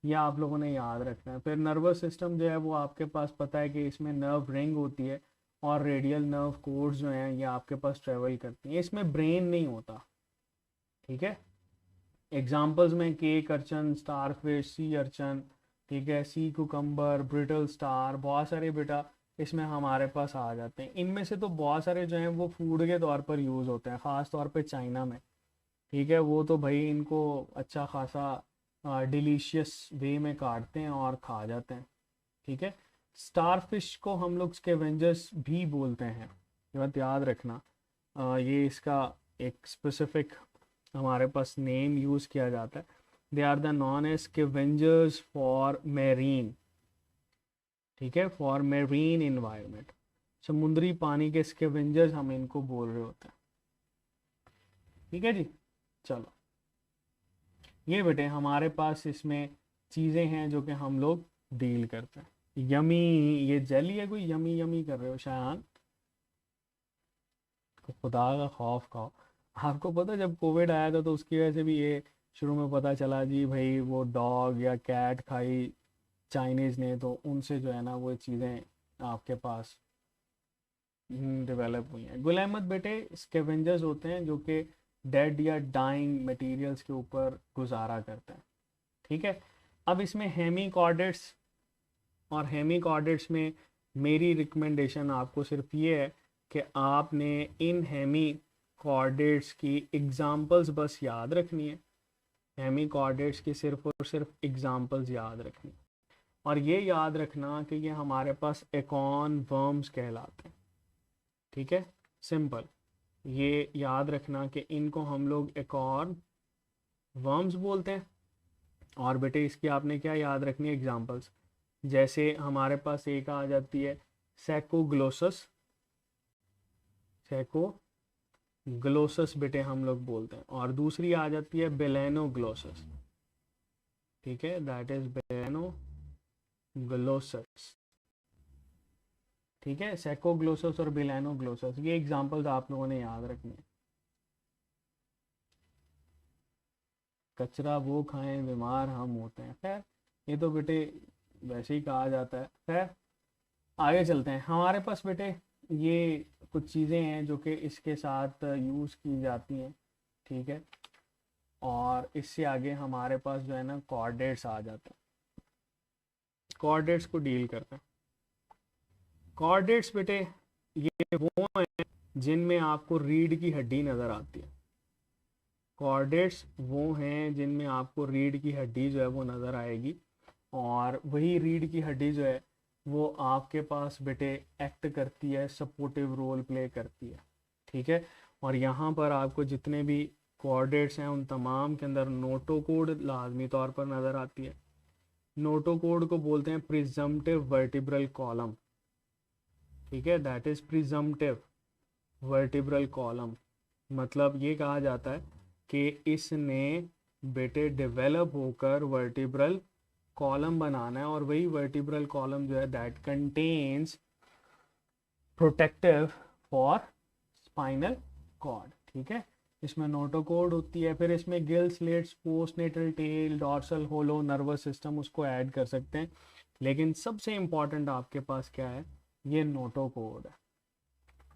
Speaker 1: ये आप लोगों ने याद रखना है। फिर नर्वस सिस्टम जो है वो आपके पास पता है कि इसमें नर्व रिंग होती है और रेडियल नर्व कोड्स जो हैं ये आपके पास ट्रेवल करती हैं, इसमें ब्रेन नहीं होता, ठीक है। एग्जाम्पल्स में केक अर्चन, स्टार फिश, सी अर्चन, ठीक है, सी कुकम्बर, ब्रिटल स्टार, बहुत सारे बेटा इसमें हमारे पास आ जाते हैं। इनमें से तो बहुत सारे जो हैं वो फूड के तौर पर यूज़ होते हैं, ख़ास तौर पे चाइना में, ठीक है। वो तो भाई इनको अच्छा खासा डिलीशियस वे में काटते हैं और खा जाते हैं, ठीक है। स्टारफिश को हम लोग स्कैवेंजर्स भी बोलते हैं, ये बात याद रखना। ये इसका एक स्पेसिफिक हमारे पास नेम यूज़ किया जाता है। They are the known as scavengers for marine, ठीक है, फॉर मेरीन इन्वायरमेंट। समुद्री पानी के स्कैवेंजर्स हम इनको बोल रहे होते हैं, ठीक है जी। चलो ये बेटे हमारे पास इसमें चीज़ें हैं जो कि हम लोग डील करते हैं। यमी, ये जेली है कोई, यमी यमी कर रहे हो शायान, खुदा का खौफ खाओ। आपको पता जब कोविड आया था तो उसकी वजह से भी ये शुरू में पता चला जी भाई वो डॉग या कैट खाई चाइनीज़ ने, तो उनसे जो है ना वो चीज़ें आपके पास डेवलप हुई हैं। गुलामत बेटे स्कैवेंजर्स होते हैं जो कि डेड या डाइंग मटेरियल्स के ऊपर गुजारा करते हैं, ठीक है। अब इसमें हेमीकॉर्डेट्स, और हेमीकॉर्डेट्स में मेरी रिकमेंडेशन आपको सिर्फ ये है कि आपने इन हेमीकॉर्डेट्स की एग्जांपल्स बस याद रखनी है। हेमीकॉर्डेट्स की सिर्फ और सिर्फ एग्जांपल्स याद रखनी, और ये याद रखना कि ये हमारे पास एकॉन वर्म्स कहलाते हैं, ठीक है, सिंपल। ये याद रखना कि इनको हम लोग एकॉन वर्म्स बोलते हैं। और बेटे इसकी आपने क्या याद रखनी है एग्जांपल्स, जैसे हमारे पास एक आ जाती है सैकोग्लोसस, सैकोग्लोसस बेटे हम लोग बोलते हैं, और दूसरी आ जाती है बेलेनोग्लोसस, ठीक है, दैट इज बेलेनोग्लोसस, ठीक है। सैकोग्लोसस और बेलेनोग्लोसस, ये एग्जांपल्स आप लोगों ने याद रखने हैं। कचरा वो खाएं बीमार हम होते हैं, खैर ये तो बेटे वैसे ही कहा जाता है। खैर आगे चलते हैं। हमारे पास बेटे ये कुछ चीज़ें हैं जो कि इसके साथ यूज़ की जाती हैं, ठीक है, और इससे आगे हमारे पास जो है ना कॉर्डेट्स आ जाते हैं। कॉर्डेट्स को डील करते हैं। कॉर्डेट्स बेटे ये वो हैं जिनमें आपको रीढ़ की हड्डी नज़र आती है। कॉर्डेट्स वो हैं जिनमें आपको रीढ़ की हड्डी जो है वो नज़र आएगी, और वही रीढ़ की हड्डी जो है वो आपके पास बेटे एक्ट करती है, सपोर्टिव रोल प्ले करती है, ठीक है। और यहाँ पर आपको जितने भी कॉर्डेट्स हैं उन तमाम के अंदर नोटोकोड लाजमी तौर पर नज़र आती है। नोटोकोड को बोलते हैं प्रिजम्पटिव वर्टिब्रल कॉलम, ठीक है, that is presumptive vertebral column. मतलब ये कहा जाता है कि इसने बेटे डेवलप होकर वर्टिब्रल कॉलम बनाना है, और वही वर्टिब्रल कॉलम जो है that contains protective for spinal cord, ठीक है। इसमें नोटोकोड होती है, फिर इसमें gill slits, postnatal tail, dorsal hollow nervous system उसको ऐड कर सकते हैं, लेकिन सबसे इम्पॉर्टेंट आपके पास क्या है, ये नोटोकोड है,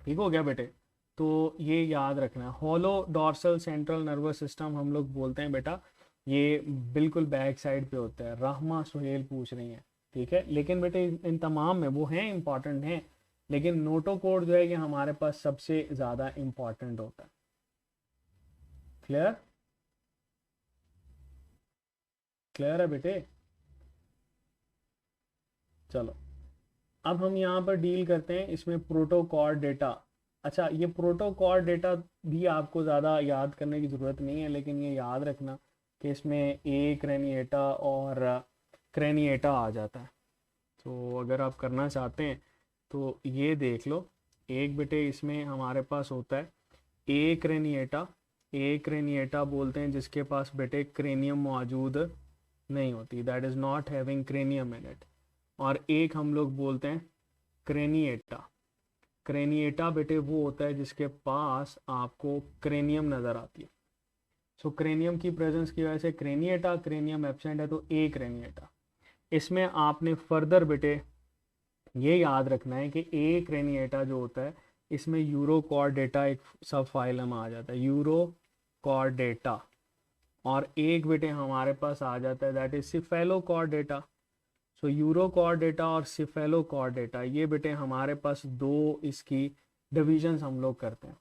Speaker 1: ठीक हो गया बेटे। तो ये याद रखना है। होलो डॉर्सल सेंट्रल नर्वस सिस्टम हम लोग बोलते हैं बेटा, ये बिल्कुल बैक साइड पे होता है। रहमा सुहेल पूछ रही हैं, ठीक है, लेकिन बेटे इन तमाम में वो हैं इंपॉर्टेंट हैं, लेकिन नोटोकोड जो है कि हमारे पास सबसे ज़्यादा इम्पॉर्टेंट होता है। क्लियर, क्लियर है बेटे। चलो अब हम यहाँ पर डील करते हैं इसमें प्रोटोकॉर्ड डेटा। अच्छा ये प्रोटोकॉर्ड डेटा भी आपको ज़्यादा याद करने की ज़रूरत नहीं है, लेकिन ये याद रखना कि इसमें ए क्रेनिएटा और क्रेनिएटा आ जाता है। तो अगर आप करना चाहते हैं तो ये देख लो, एक बेटे इसमें हमारे पास होता है ए क्रेनिएटा एक क्रेनिएटा बोलते हैं जिसके पास बेटे क्रेनियम मौजूद नहीं होती, that is not having cranium in it. और एक हम लोग बोलते हैं क्रेनिएटा। क्रेनिएटा बेटे वो होता है जिसके पास आपको क्रेनियम नजर आती है। सो क्रेनियम की प्रेजेंस की वजह से क्रेनिएटा, क्रेनियम एब्सेंट है तो ए क्रेनिएटा। इसमें आपने फर्दर बेटे ये याद रखना है कि ए क्रेनिएटा जो होता है इसमें यूरोकॉर्डेटा एक सब फाइलम आ जाता है, यूरोकॉर्डेटा। और एक बेटे हमारे पास आ जाता है that is cephalochordata. So urochordata और सिफेलोकॉर्डेटा ये बेटे हमारे पास दो इसकी डिविजन्स हम लोग करते हैं।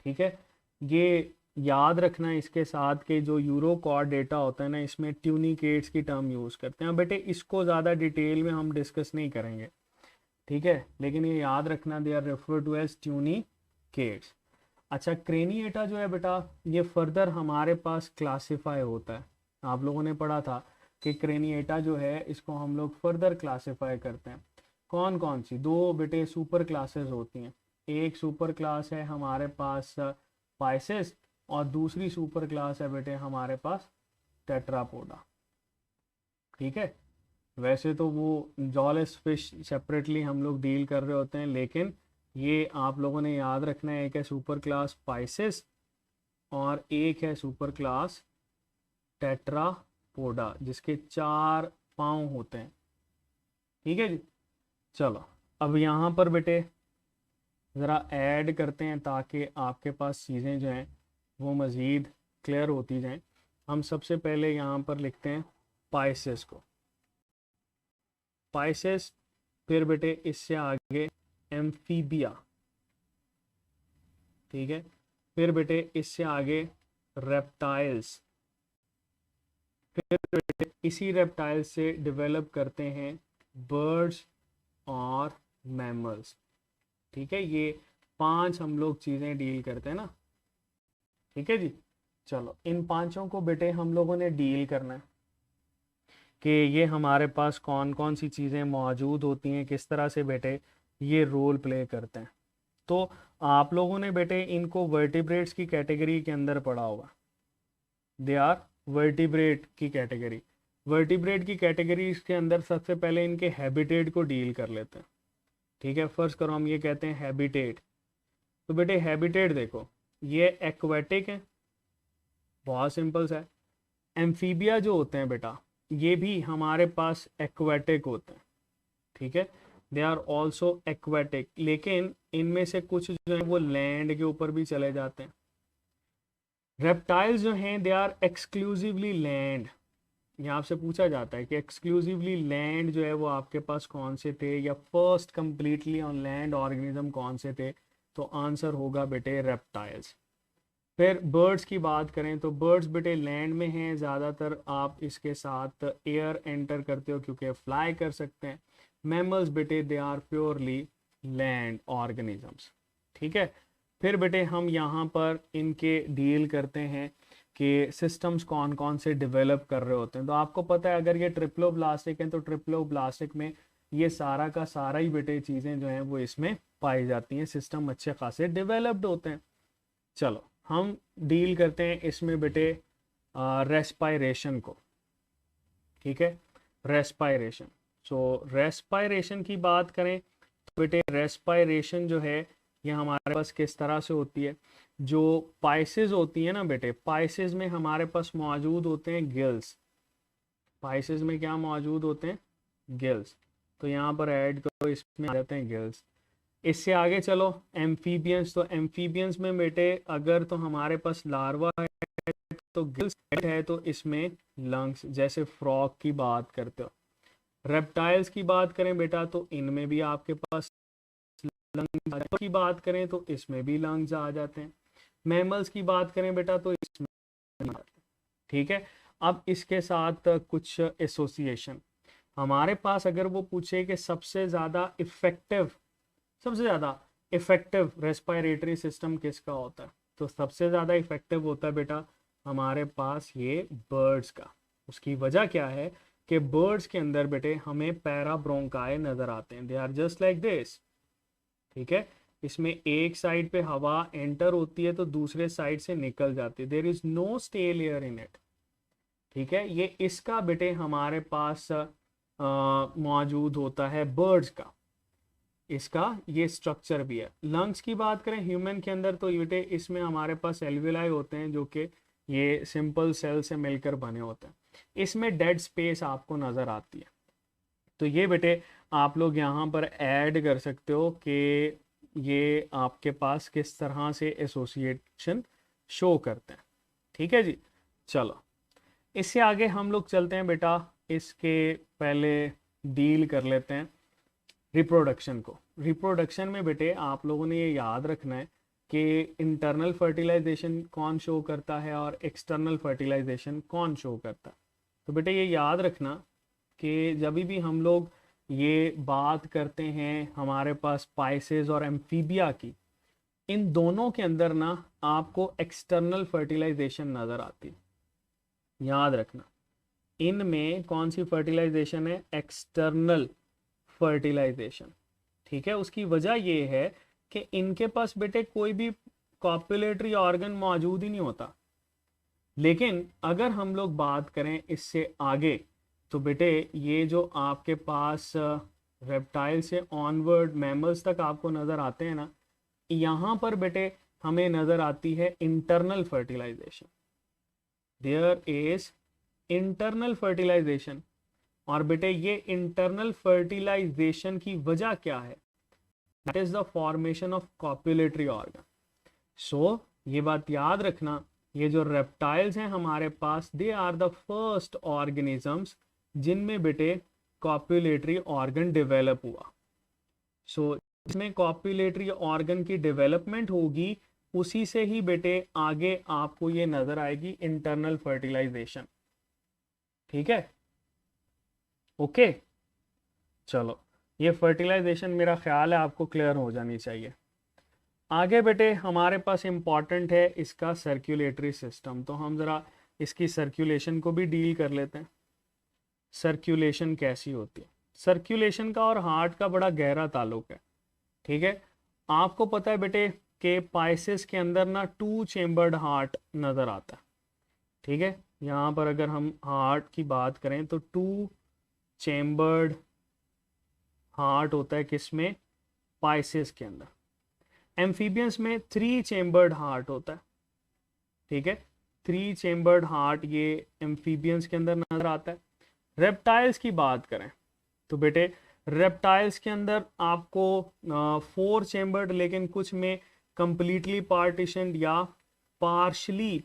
Speaker 1: ठीक है, ये याद रखना इसके साथ कि जो यूरोकॉर्डेटा होता है ना इसमें ट्यूनिकेट्स की टर्म यूज़ करते हैं। बेटे इसको ज़्यादा डिटेल में हम डिस्कस नहीं करेंगे, ठीक है, लेकिन ये याद रखना they are refer to as tunicates. अच्छा, क्रेनिएटा जो है बेटा ये फर्दर हमारे पास क्लासिफाई होता है। आप लोगों ने पढ़ा था कि क्रेनिएटा जो है इसको हम लोग फर्दर क्लासिफाई करते हैं। कौन कौन सी? दो बेटे सुपर क्लासेस होती हैं। एक सुपर क्लास है हमारे पास पाइसेस और दूसरी सुपर क्लास है बेटे हमारे पास टेट्रापोडा। ठीक है, वैसे तो वो जॉलेस फिश सेपरेटली हम लोग डील कर रहे होते हैं, लेकिन ये आप लोगों ने याद रखना है, एक है सुपर क्लास पाइसेस और एक है सुपर क्लास टेट्रापोडा जिसके 4 पाँव होते हैं। ठीक है जी, चलो अब यहाँ पर बेटे ज़रा ऐड करते हैं ताकि आपके पास चीज़ें जो हैं वो मज़ीद क्लियर होती जाएं। हम सबसे पहले यहाँ पर लिखते हैं पाइसेस को, पाइसेस, फिर बेटे इससे आगे एम्फीबिया। ठीक है, फिर बेटे इससे आगे रेप्टाइल्स, फिर बेटे इसी रेप्टाइल्स से डेवलप करते हैं बर्ड्स और मैमल्स। ठीक है, ये 5 हम लोग चीज़ें डील करते हैं ना। ठीक है जी, चलो इन 5 को बेटे हम लोगों ने डील करना है कि ये हमारे पास कौन कौन सी चीज़ें मौजूद होती हैं, किस तरह से बेटे ये रोल प्ले करते हैं। तो आप लोगों ने बेटे इनको वर्टिब्रेट्स की कैटेगरी के अंदर पढ़ा होगा, दे आर वर्टिब्रेट की कैटेगरी। वर्टिब्रेट की कैटेगरी के अंदर सबसे पहले इनके हैबिटेट को डील कर लेते हैं। ठीक है, फर्स्ट करो हम ये कहते हैं हैबिटेट। तो बेटे हैबिटेट देखो, ये एक्वेटिक है, बहुत सिंपल सा है। एम्फीबिया जो होते हैं बेटा ये भी हमारे पास एक्वेटिक होते हैं। ठीक है, दे आर ऑल्सो एक्वेटिक, लेकिन इनमें से कुछ जो है वो लैंड के ऊपर भी चले जाते हैं। रेप्टाइल्स जो हैं दे आर एक्सक्लूसिवली लैंड। यहाँ आपसे पूछा जाता है कि एक्सक्लूसिवली लैंड जो है वो आपके पास कौन से थे, या first completely on land organism कौन से थे, तो आंसर होगा बेटे रेप्टाइल्स। फिर बर्ड्स की बात करें तो बर्ड्स बेटे लैंड में हैं ज़्यादातर, आप इसके साथ एयर एंटर करते हो क्योंकि फ्लाई कर सकते हैं। मैमल्स बेटे they are purely land organisms. ठीक है, फिर बेटे हम यहाँ पर इनके डील करते हैं कि सिस्टम्स कौन कौन से डेवलप कर रहे होते हैं। तो आपको पता है अगर ये ट्रिप्लोब्लास्टिक हैं तो ट्रिप्लोब्लास्टिक में ये सारा का सारा ही बेटे चीज़ें जो हैं वो इसमें पाई जाती हैं, सिस्टम अच्छे खासे डेवलप्ड होते हैं। चलो हम डील करते हैं इसमें बेटे रेस्पायरेशन को। ठीक है, रेस्पायरेशन। सो रेस्पायरेशन की बात करें तो बेटे रेस्पायरेशन जो है ये हमारे पास किस तरह से होती है। जो पाइसेस होती है ना बेटे, पाइसेस में हमारे पास मौजूद होते हैं गिल्स। पाइसेस में क्या मौजूद होते हैं? गिल्स। तो यहाँ पर ऐड करो, इसमें आ जाते हैं गिल्स। इससे आगे चलो एम्फीबियंस। तो एम्फीबियंस में बेटे अगर तो हमारे पास लार्वा है तो गिल्स है, तो इसमें लंग्स, जैसे फ्रॉग की बात करते हो। रेप्टाइल्स की बात करें बेटा तो इनमें भी आपके पास लंग्स की बात करें तो इसमें भी लंग्स आ जाते हैं। मैमल्स की बात करें बेटा तो इसमें। ठीक है, अब इसके साथ कुछ एसोसिएशन हमारे पास अगर वो पूछे कि सबसे ज़्यादा इफेक्टिव रेस्पिरेटरी सिस्टम किसका होता है, तो सबसे ज़्यादा इफेक्टिव होता है बेटा हमारे पास ये बर्ड्स का। उसकी वजह क्या है कि बर्ड्स के अंदर बेटे हमें पैराब्रोंकाई नज़र आते हैं, they are just like this. ठीक है, इसमें एक साइड पे हवा एंटर होती है तो दूसरे साइड से निकल जाती है, there is no stale air in it. ठीक है, ये इसका बेटे हमारे पास मौजूद होता है बर्ड्स का, इसका ये स्ट्रक्चर भी है। लंग्स की बात करें ह्यूमन के अंदर तो बेटे इसमें हमारे पास एल्विलाई होते हैं जो कि ये सिंपल सेल से मिलकर बने होते हैं। इसमें डेड स्पेस आपको नज़र आती है। तो ये बेटे आप लोग यहाँ पर ऐड कर सकते हो कि ये आपके पास किस तरह से एसोसिएशन शो करते हैं। ठीक है जी, चलो इससे आगे हम लोग चलते हैं बेटा। इसके पहले डील कर लेते हैं रिप्रोडक्शन को। रिप्रोडक्शन में बेटे आप लोगों ने ये याद रखना है कि इंटरनल फर्टिलाइजेशन कौन शो करता है और एक्सटर्नल फर्टिलाइजेशन कौन शो करता है। तो बेटे ये याद रखना कि जब भी हम लोग ये बात करते हैं हमारे पास स्पाइसेस और एम्फीबिया की, इन दोनों के अंदर ना आपको एक्सटर्नल फर्टिलाइजेशन नज़र आती है। याद रखना इनमें कौन सी फर्टिलाइजेशन है, एक्सटर्नल फर्टिलाइजेशन। ठीक है, उसकी वजह ये है कि इनके पास बेटे कोई भी कॉपुलेटरी ऑर्गन मौजूद ही नहीं होता। लेकिन अगर हम लोग बात करें इससे आगे तो बेटे ये जो आपके पास रेप्टाइल से ऑनवर्ड मैमल्स तक आपको नज़र आते हैं ना, यहाँ पर बेटे हमें नज़र आती है internal fertilisation. There is internal fertilisation. और बेटे ये इंटरनल फर्टिलाइजेशन की वजह क्या है, that is the formation of copulatory organ. So ये बात याद रखना, ये जो रेप्टाइल्स हैं हमारे पास, they are the first organisms जिनमें बेटे कॉपुलेटरी ऑर्गन डेवलप हुआ। सो इसमें कॉपुलेटरी ऑर्गन की डेवलपमेंट होगी, उसी से ही बेटे आगे आपको ये नजर आएगी इंटरनल फर्टिलाइजेशन। ठीक है, ओके चलो ये फर्टिलाइजेशन मेरा ख्याल है आपको क्लियर हो जानी चाहिए। आगे बेटे हमारे पास इंपॉर्टेंट है इसका सर्कुलेटरी सिस्टम, तो हम ज़रा इसकी सर्कुलेशन को भी डील कर लेते हैं। सर्कुलेशन कैसी होती है, सर्कुलेशन का और हार्ट का बड़ा गहरा ताल्लुक है। ठीक है, आपको पता है बेटे कि पाइसेस के अंदर ना 2 चेम्बर्ड हार्ट नज़र आता है। ठीक है, यहाँ पर अगर हम हार्ट की बात करें तो 2 चेम्बर्ड हार्ट होता है किसमें, पाइसेस के अंदर। एम्फीबियंस में 3 चेम्बर्ड हार्ट होता है। ठीक है, 3 चेम्बर्ड हार्ट ये एम्फीबियंस के अंदर नजर आता है। रेप्टाइल्स की बात करें तो बेटे रेप्टाइल्स के अंदर आपको 4 चेम्बर्ड, लेकिन कुछ में कंप्लीटली पार्टीशन या पार्शली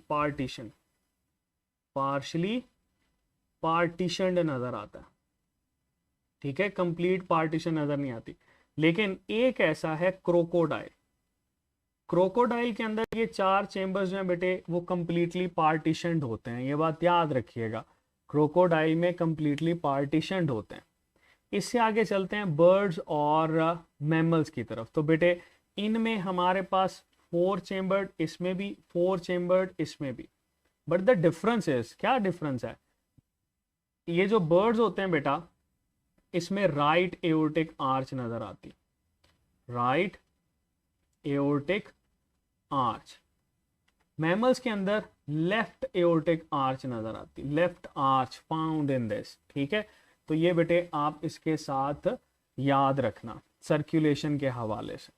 Speaker 1: पार्टीशनड नजर आता है। ठीक है, कंप्लीट पार्टीशन नजर नहीं आती। लेकिन एक ऐसा है क्रोकोडाइल, क्रोकोडाइल के अंदर ये 4 चेम्बर्स जो हैं बेटे वो कंप्लीटली पार्टीशनड होते हैं। ये बात याद रखिएगा, क्रोकोडाइल में कंप्लीटली पार्टीशनड होते हैं। इससे आगे चलते हैं बर्ड्स और मैमल्स की तरफ। तो बेटे इनमें हमारे पास 4 चेम्बर्ड, इसमें भी 4 चेम्बर्ड, इसमें भी। बट द डिफरेंस इज, क्या डिफरेंस है, ये जो बर्ड्स होते हैं बेटा इसमें राइट एओर्टिक आर्च नजर आती, राइट एओर्टिक आर्च। मैमल्स के अंदर लेफ्ट एओर्टिक आर्च नजर आती, left arch found in this. ठीक है, तो ये बेटे आप इसके साथ याद रखना सर्कुलेशन के हवाले से।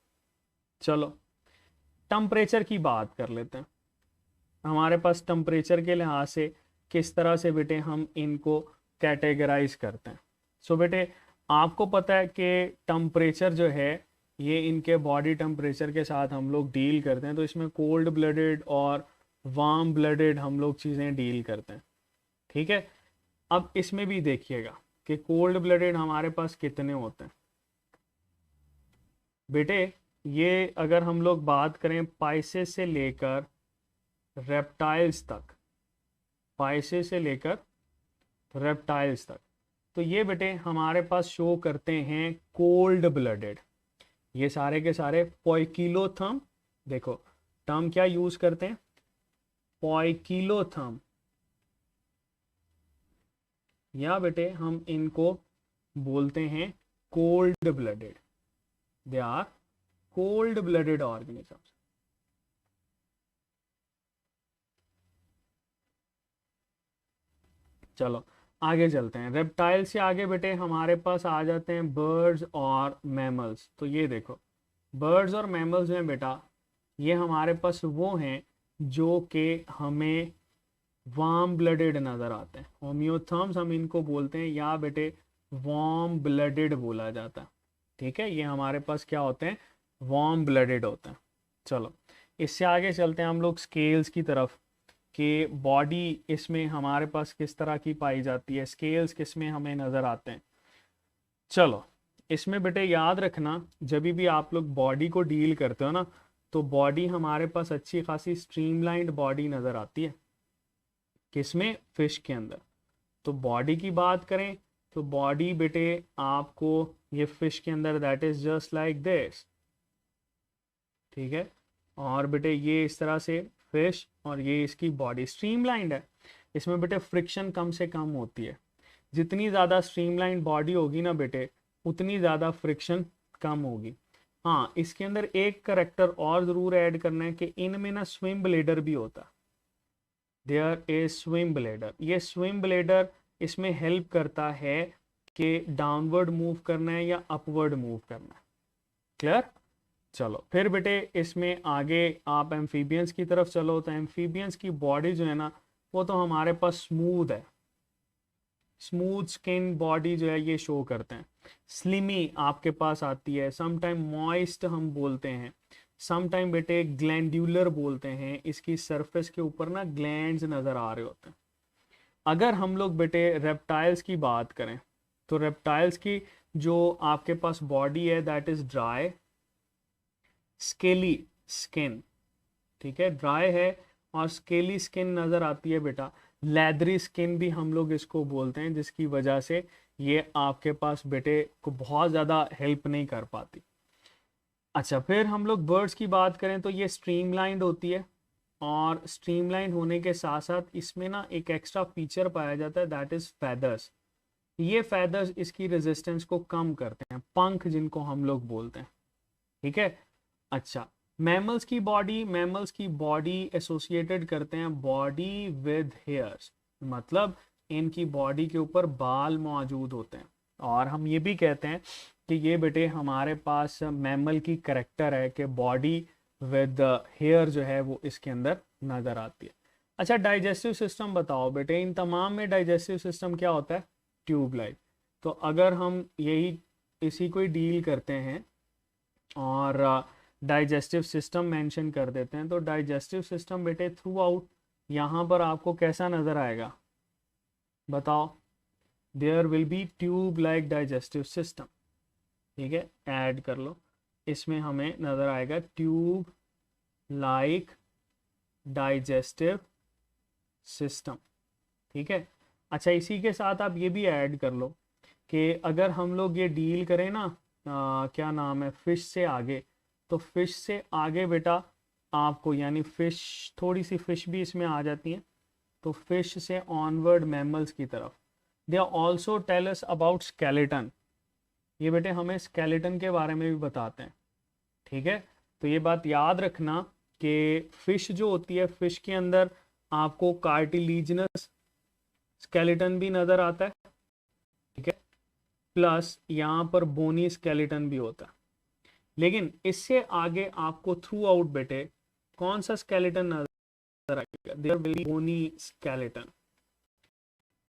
Speaker 1: चलो टेम्परेचर की बात कर लेते हैं। हमारे पास टेम्परेचर के लिहाज से किस तरह से बेटे हम इनको कैटेगराइज करते हैं। सो बेटे आपको पता है कि टेम्परेचर जो है ये इनके बॉडी टेम्परेचर के साथ हम लोग डील करते हैं। तो इसमें कोल्ड ब्लडेड और वार्म ब्लडेड हम लोग चीज़ें डील करते हैं। ठीक है, अब इसमें भी देखिएगा कि कोल्ड ब्लडेड हमारे पास कितने होते हैं। बेटे ये अगर हम लोग बात करें पाइसेस से लेकर रेप्टाइल्स तक, पाइसेस से लेकर रेप्टाइल्स तक, तो ये बेटे हमारे पास शो करते हैं कोल्ड ब्लडेड। ये सारे के सारे पोइकिलोथर्म, देखो टर्म क्या यूज करते हैं, पोइकिलोथर्म, या बेटे हम इनको बोलते हैं cold blooded, they are cold blooded organisms. चलो आगे चलते हैं। रेप्टाइल से आगे बेटे हमारे पास आ जाते हैं बर्ड्स और मैमल्स। तो ये देखो बर्ड्स और मैमल्स में बेटा ये हमारे पास वो हैं जो कि हमें वार्म ब्लडेड नजर आते हैं। होम्योथर्म्स हम इनको बोलते हैं, या बेटे वार्म ब्लडेड बोला जाता है। ठीक है, ये हमारे पास क्या होते हैं, वार्म ब्लडेड होते हैं। चलो इससे आगे चलते हैं हम लोग स्केल्स की तरफ, कि बॉडी इसमें हमारे पास किस तरह की पाई जाती है, स्केल्स किस में हमें नज़र आते हैं। चलो इसमें बेटे याद रखना, जब भी आप लोग बॉडी को डील करते हो ना, तो बॉडी हमारे पास अच्छी खासी स्ट्रीमलाइंड बॉडी नज़र आती है। किसमें, फिश के अंदर। तो बॉडी की बात करें तो बॉडी बेटे आपको ये फिश के अंदर that is just like this. ठीक है, और बेटे ये इस तरह से फिश, और ये इसकी बॉडी स्ट्रीमलाइंड है। इसमें बेटे फ्रिक्शन कम से कम होती है। जितनी ज़्यादा स्ट्रीमलाइंड बॉडी होगी ना बेटे, उतनी ज़्यादा फ्रिक्शन कम होगी। हाँ, इसके अंदर एक करेक्टर और ज़रूर ऐड करना है कि इनमें ना स्विम ब्लेडर भी होता है। There is swim bladder. ये स्विम ब्लेडर इसमें हेल्प करता है कि डाउनवर्ड मूव करना है या अपवर्ड मूव करना है। क्लियर। चलो फिर बेटे इसमें आगे आप एम्फीबियंस की तरफ चलो, तो एम्फीबियंस की बॉडी जो है ना, वो तो हमारे पास स्मूथ है। स्मूथ स्किन बॉडी जो है ये शो करते हैं। स्लिमी आपके पास आती है, समटाइम मॉइस्ट हम बोलते हैं, समटाइम बेटे ग्लैंड्यूलर बोलते हैं। इसकी सरफेस के ऊपर ना ग्लैंड्स नज़र आ रहे होते हैं। अगर हम लोग बेटे रेप्टाइल्स की बात करें, तो रेप्टाइल्स की जो आपके पास बॉडी है that is dry scaly skin. ठीक है, ड्राई है और स्केली स्किन नज़र आती है बेटा। लेदरी स्किन भी हम लोग इसको बोलते हैं, जिसकी वजह से ये आपके पास बेटे को बहुत ज़्यादा हेल्प नहीं कर पाती। अच्छा, फिर हम लोग बर्ड्स की बात करें तो ये स्ट्रीमलाइंड होती है, और स्ट्रीमलाइन होने के साथ साथ इसमें ना एक एक्स्ट्रा फीचर पाया जाता है दैट इज़ फेदर्स। ये फेदर्स इसकी रेजिस्टेंस को कम करते हैं, पंख जिनको हम लोग बोलते हैं। ठीक है। अच्छा, मैमल्स की बॉडी एसोसिएटेड करते हैं बॉडी विद हेयर्स, मतलब इनकी बॉडी के ऊपर बाल मौजूद होते हैं। और हम ये भी कहते हैं कि ये बेटे हमारे पास मैमल की करेक्टर है कि बॉडी विद हेयर जो है वो इसके अंदर नज़र आती है। अच्छा, डाइजेस्टिव सिस्टम बताओ बेटे, इन तमाम में डाइजेस्टिव सिस्टम क्या होता है, ट्यूब लाइक। तो अगर हम यही इसी को ही डील करते हैं और डाइजेस्टिव सिस्टम मेंशन कर देते हैं, तो डाइजेस्टिव सिस्टम बेटे थ्रू आउट यहाँ पर आपको कैसा नज़र आएगा बताओ, there will be tube like digestive system. ठीक है, ऐड कर लो, इसमें हमें नज़र आएगा ट्यूब लाइक डाइजेस्टिव सिस्टम। ठीक है। अच्छा, इसी के साथ आप ये भी ऐड कर लो कि अगर हम लोग ये डील करें ना क्या नाम है, फिश से आगे, तो फिश से आगे बेटा आपको यानी फिश, थोड़ी सी फिश भी इसमें आ जाती हैं, तो फिश से ऑनवर्ड मैमल्स की तरफ। They also tell us about skeleton. ये बेटे हमें स्केलेटन के बारे में भी बताते हैं। ठीक है, तो ये बात याद रखना कि फिश जो होती है, फिश के अंदर आपको कार्टिलीजनस स्केलेटन भी नज़र आता है। ठीक है, प्लस यहाँ पर बोनी स्केलेटन भी होता है। लेकिन इससे आगे आपको थ्रू आउट बेटे कौन सा स्केलेटन नजर आएगा, there will be bony skeleton.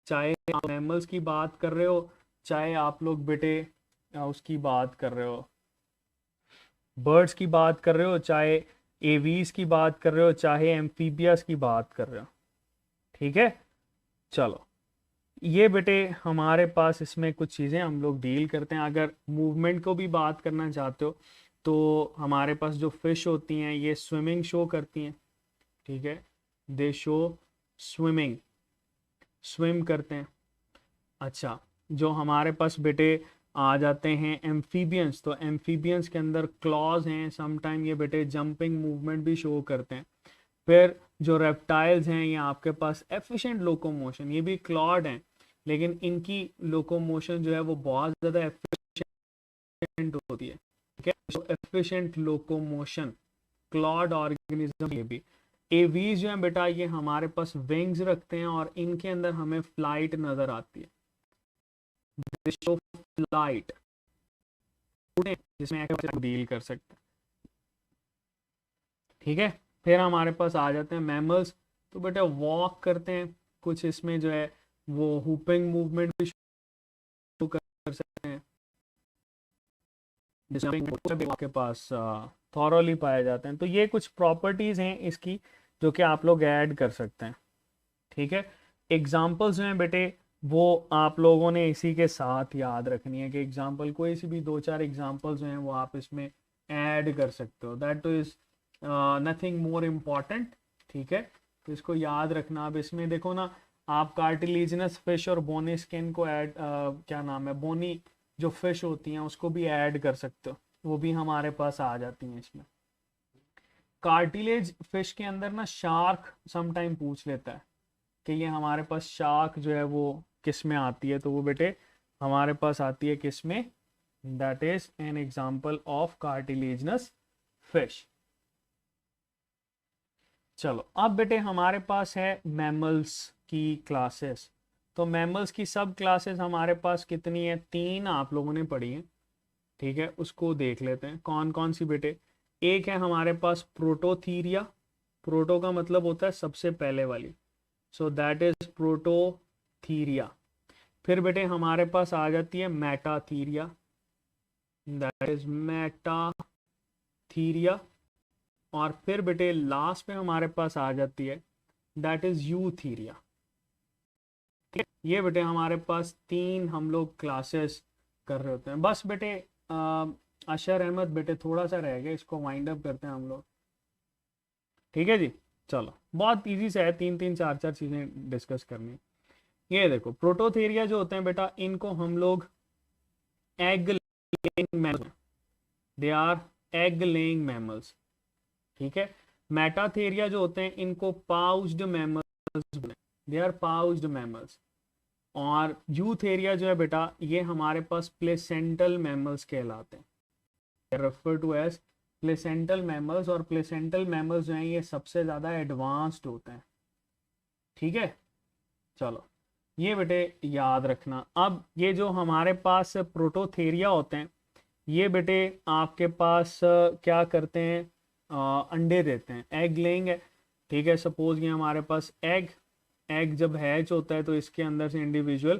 Speaker 1: चाहे आप मैमल्स की बात कर रहे हो, चाहे आप लोग बेटे उसकी बात कर रहे हो, बर्ड्स की बात कर रहे हो, चाहे एवीज की बात कर रहे हो, चाहे एम्फीबियस की बात कर रहे हो। ठीक है। चलो ये बेटे हमारे पास इसमें कुछ चीज़ें हम लोग डील करते हैं। अगर मूवमेंट को भी बात करना चाहते हो, तो हमारे पास जो फिश होती हैं ये स्विमिंग शो करती हैं। ठीक है, दे शो स्विमिंग, स्विम करते हैं। अच्छा, जो हमारे पास बेटे आ जाते हैं एम्फीबियंस, तो एम्फीबियंस के अंदर क्लॉज हैं, समटाइम ये बेटे जंपिंग मूवमेंट भी शो करते हैं। फिर जो रेप्टाइल्स हैं ये आपके पास एफिशिएंट लोकोमोशन, ये भी क्लॉड हैं, लेकिन इनकी लोकोमोशन जो है वो बहुत ज़्यादा एफिशिएंट होती है। Efficient locomotion, Claude organism. ये भी एवीज जो है बेटा, ये हमारे पास विंग्स रखते हैं और इनके अंदर हमें फ्लाइट नजर आती है, फ्लाइट, जिसमें डील कर सकते हैं। ठीक है, फिर हमारे पास आ जाते हैं मैमल्स। तो बेटा वॉक करते हैं कुछ, इसमें जो है वो हुपिंग मूवमेंट भी शुरू कर सकते हैं, जिसमें आपके पास थॉरोली पाए जाते हैं। तो ये कुछ प्रॉपर्टीज हैं इसकी जो कि आप लोग ऐड कर सकते हैं। ठीक है, एग्जाम्पल्स जो हैं बेटे वो आप लोगों ने इसी के साथ याद रखनी है कि एग्जाम्पल कोई सी भी 2-4 एग्जाम्पल्स जो हैं वो आप इसमें ऐड कर सकते हो, that is nothing more important. ठीक है, तो इसको याद रखना। अब इसमें देखो ना, आप कार्टिलेजिनस फिश और बोनी स्किन को ऐड, क्या नाम है, बोनी जो फिश होती हैं उसको भी ऐड कर सकते हो, वो भी हमारे पास आ जाती हैं इसमें। कार्टिलेज फिश के अंदर ना शार्क समटाइम पूछ लेता है कि ये हमारे पास शार्क जो है वो किस में आती है, तो वो बेटे हमारे पास आती है किस में, that is an example of cartilaginous fish. चलो अब बेटे हमारे पास है मैमल्स की क्लासेस। तो मैमल्स की सब क्लासेस हमारे पास कितनी है, 3 आप लोगों ने पढ़ी है। ठीक है, उसको देख लेते हैं कौन कौन सी बेटे। एक है हमारे पास प्रोटोथीरिया, प्रोटो का मतलब होता है सबसे पहले वाली, सो दैट इज प्रोटोथीरिया। फिर बेटे हमारे पास आ जाती है मेटाथीरिया, दैट इज मेटाथीरिया। और फिर बेटे लास्ट में हमारे पास आ जाती है दैट इज यूथीरिया। ये बेटे हमारे पास 3 हम लोग क्लासेस कर रहे होते हैं। बस बेटे अशर अहमद बेटे थोड़ा सा रह गया, इसको वाइंड अप करते हैं हम लोग। ठीक है जी, चलो बहुत इजी से है, 3-3 4-4 चीजें डिस्कस करनी। ये देखो प्रोटोथेरिया जो होते हैं बेटा, इनको हम लोग egg laying mammals, they are egg laying mammals. ठीक है, मेटाथेरिया जो होते हैं इनको pouched mammals, they are pouched mammals. और यूथेरिया जो है बेटा, ये हमारे पास प्लेसेंटल मैमल्स कहलाते हैं, refer to as placental mammals. और प्लेसेंटल मैमल्स जो हैं ये सबसे ज़्यादा एडवांस्ड होते हैं। ठीक है, चलो ये बेटे याद रखना। अब ये जो हमारे पास प्रोटोथेरिया होते हैं, ये बेटे आपके पास क्या करते हैं, अंडे देते हैं, एग लेइंग है। ठीक है, सपोज ये हमारे पास एग जब हैच होता है तो इसके अंदर से इंडिविजुअल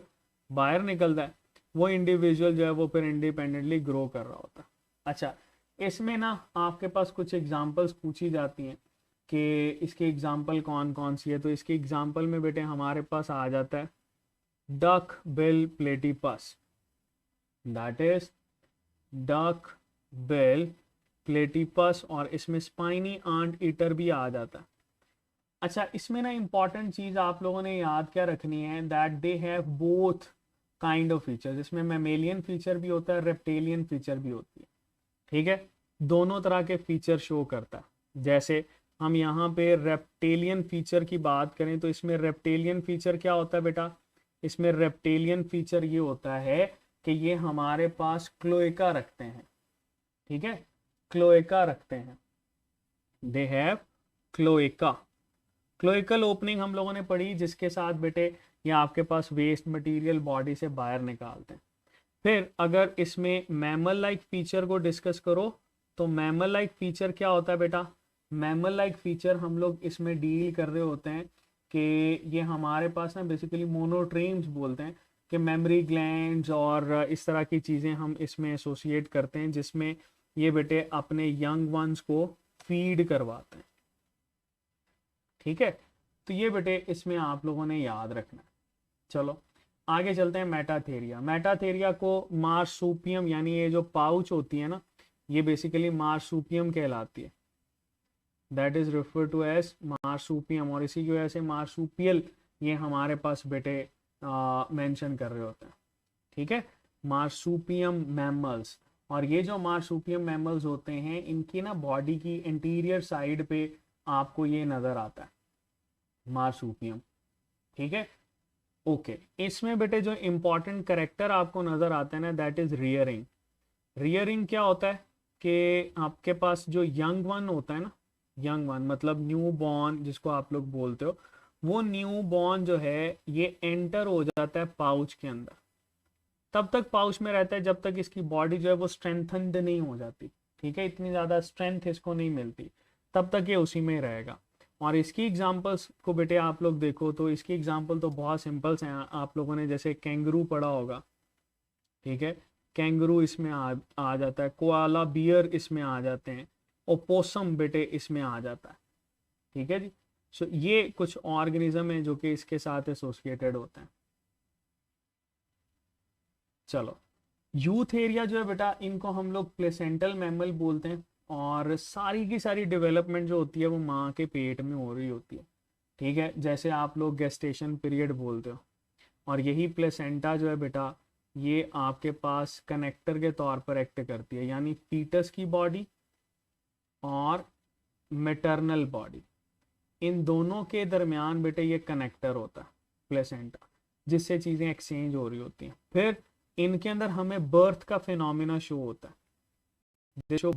Speaker 1: बाहर निकलता है, वो इंडिविजुअल जो है वो फिर इंडिपेंडेंटली ग्रो कर रहा होता है। अच्छा, इसमें ना आपके पास कुछ एग्जांपल्स पूछी जाती हैं कि इसके एग्जांपल कौन कौन सी है। तो इसके एग्जांपल में बेटे हमारे पास आ जाता है duck bill platypus, that is duck bill platypus. और इसमें स्पाइनी आंट ईटर भी आ जाता है। अच्छा, इसमें ना इंपॉर्टेंट चीज आप लोगों ने याद क्या रखनी है, that they have both kind of features. इसमें मैमेलियन फीचर भी होता है, रेप्टेलियन फीचर भी होती है। ठीक है, दोनों तरह के फीचर शो करता है। जैसे हम यहाँ पे रेप्टेलियन फीचर की बात करें तो इसमें रेप्टेलियन फीचर क्या होता है बेटा, इसमें रेप्टेलियन फीचर ये होता है कि ये हमारे पास क्लोएका रखते हैं। ठीक है, क्लोएका रखते हैं, they have cloaca. Cloacal opening हम लोगों ने पढ़ी, जिसके साथ बेटे ये आपके पास वेस्ट मटेरियल बॉडी से बाहर निकालते हैं। फिर अगर इसमें मैमल लाइक फीचर को डिस्कस करो तो मैमल लाइक फीचर क्या होता है बेटा, मैमल लाइक फीचर हम लोग इसमें डील कर रहे होते हैं कि ये हमारे पास ना बेसिकली मोनोट्रीम्स बोलते हैं कि मेमोरी ग्लैंड्स और इस तरह की चीज़ें हम इसमें एसोसिएट करते हैं, जिसमें ये बेटे अपने यंग वंस को फीड करवाते हैं। ठीक है, तो ये बेटे इसमें आप लोगों ने याद रखना है। चलो आगे चलते हैं मेटाथेरिया। मेटाथेरिया को मार्सूपियम, यानी ये जो पाउच होती है ना, ये बेसिकली मार्सूपियम कहलाती है, that is refer to as marsupium. और इसी की वजह से मार्सूपियल ये हमारे पास बेटे मेंशन कर रहे होते हैं। ठीक है, मार्सूपियम मैमल्स। और ये जो मार्सूपियम मैमल्स होते हैं इनकी ना बॉडी की इंटीरियर साइड पे आपको ये नजर आता है मार्सूपियम। ठीक है, ओके। इसमें बेटे जो इंपॉर्टेंट करेक्टर आपको नजर आता है ना, दैट इज रियरिंग। रियरिंग क्या होता है, आपके पास जो यंग वन होता है ना, यंग वन मतलब न्यू बॉर्न जिसको आप लोग बोलते हो, वो न्यू बॉर्न जो है ये एंटर हो जाता है पाउच के अंदर। तब तक पाउच में रहता है जब तक इसकी बॉडी जो है वो स्ट्रेंथनड नहीं हो जाती, ठीक है, इतनी ज़्यादा स्ट्रेंथ इसको नहीं मिलती, तब तक ये उसी में रहेगा। और इसकी एग्जांपल्स को बेटे आप लोग देखो तो इसकी एग्जांपल तो बहुत सिंपल्स हैं। आप लोगों ने जैसे कैंगरू पढ़ा होगा, ठीक है, कैंगरू इसमें आ जाता है, कोआला बियर इसमें आ जाते हैं, ओपोसम बेटे इसमें आ जाता है, ठीक है जी। सो ये कुछ ऑर्गेनिज्म है जो कि इसके साथ एसोसिएटेड होते हैं। चलो, यूथ एरिया जो है बेटा, इनको हम लोग प्लेसेंटल मैमल बोलते हैं, और सारी की सारी डेवलपमेंट जो होती है वो माँ के पेट में हो रही होती है, ठीक है, जैसे आप लोग गेस्टेशन पीरियड बोलते हो। और यही प्लेसेंटा जो है बेटा, ये आपके पास कनेक्टर के तौर पर एक्ट करती है, यानी फीटस की बॉडी और मेटरनल बॉडी, इन दोनों के दरमियान बेटे ये कनेक्टर होता है प्लेसेंटा, जिससे चीज़ें एक्सचेंज हो रही होती हैं। फिर इनके अंदर हमें बर्थ का फिनोमिना शो होता है, शो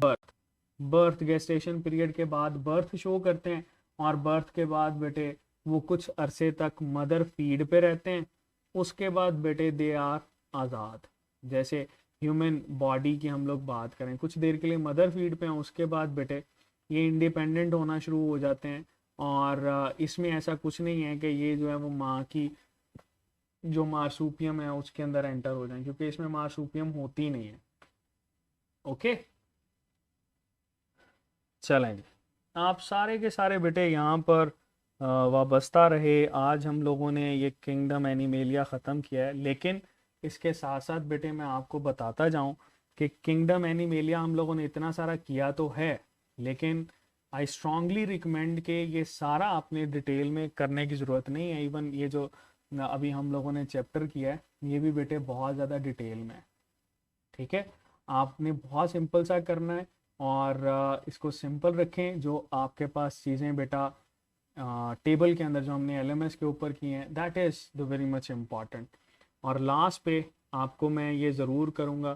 Speaker 1: बर्थ गेस्टेशन पीरियड के बाद बर्थ शो करते हैं, और बर्थ के बाद बेटे वो कुछ अरसे तक मदर फीड पे रहते हैं, उसके बाद बेटे दे आर आज़ाद। जैसे ह्यूमन बॉडी की हम लोग बात करें, कुछ देर के लिए मदर फीड पे हैं, उसके बाद बेटे ये इंडिपेंडेंट होना शुरू हो जाते हैं। और इसमें ऐसा कुछ नहीं है कि ये जो है वो माँ की जो मार्सूपियम है उसके अंदर एंटर हो जाए, क्योंकि इसमें मार्सूपियम होती नहीं है। ओके, चलें, आप सारे के सारे बेटे यहाँ पर वाबस्ता रहे। आज हम लोगों ने ये किंगडम एनिमेलिया ख़त्म किया है, लेकिन इसके साथ साथ बेटे मैं आपको बताता जाऊँ कि किंगडम एनिमेलिया हम लोगों ने इतना सारा किया तो है, लेकिन आई स्ट्रांगली रिकमेंड कि ये सारा आपने डिटेल में करने की ज़रूरत नहीं है। इवन ये जो अभी हम लोगों ने चैप्टर किया है ये भी बेटे बहुत ज़्यादा डिटेल में है, ठीक है। आपने बहुत सिंपल सा करना है, और इसको सिंपल रखें। जो आपके पास चीज़ें बेटा टेबल के अंदर जो हमने एलएमएस के ऊपर की हैं, that is the very much important. और लास्ट पे आपको मैं ये ज़रूर करूँगा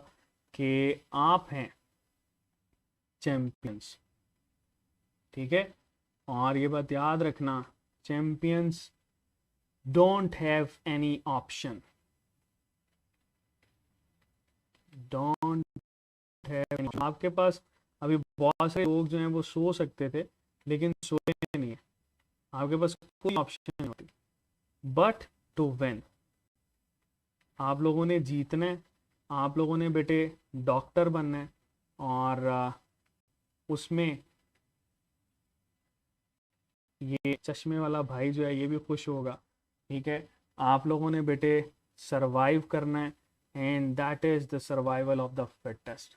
Speaker 1: कि आप हैं चैम्पियंस, ठीक है, और ये बात याद रखना, champions don't have any option, don't have. आपके पास अभी बहुत सारे लोग जो हैं वो सो सकते थे लेकिन सोए नहीं है, आपके पास कोई ऑप्शन नहीं होती। बट टू विन, आप लोगों ने जीतना है, आप लोगों ने बेटे डॉक्टर बनना है, और उसमें ये चश्मे वाला भाई जो है ये भी खुश होगा, ठीक है। आप लोगों ने बेटे सरवाइव करना है, and that is the survival of the fittest.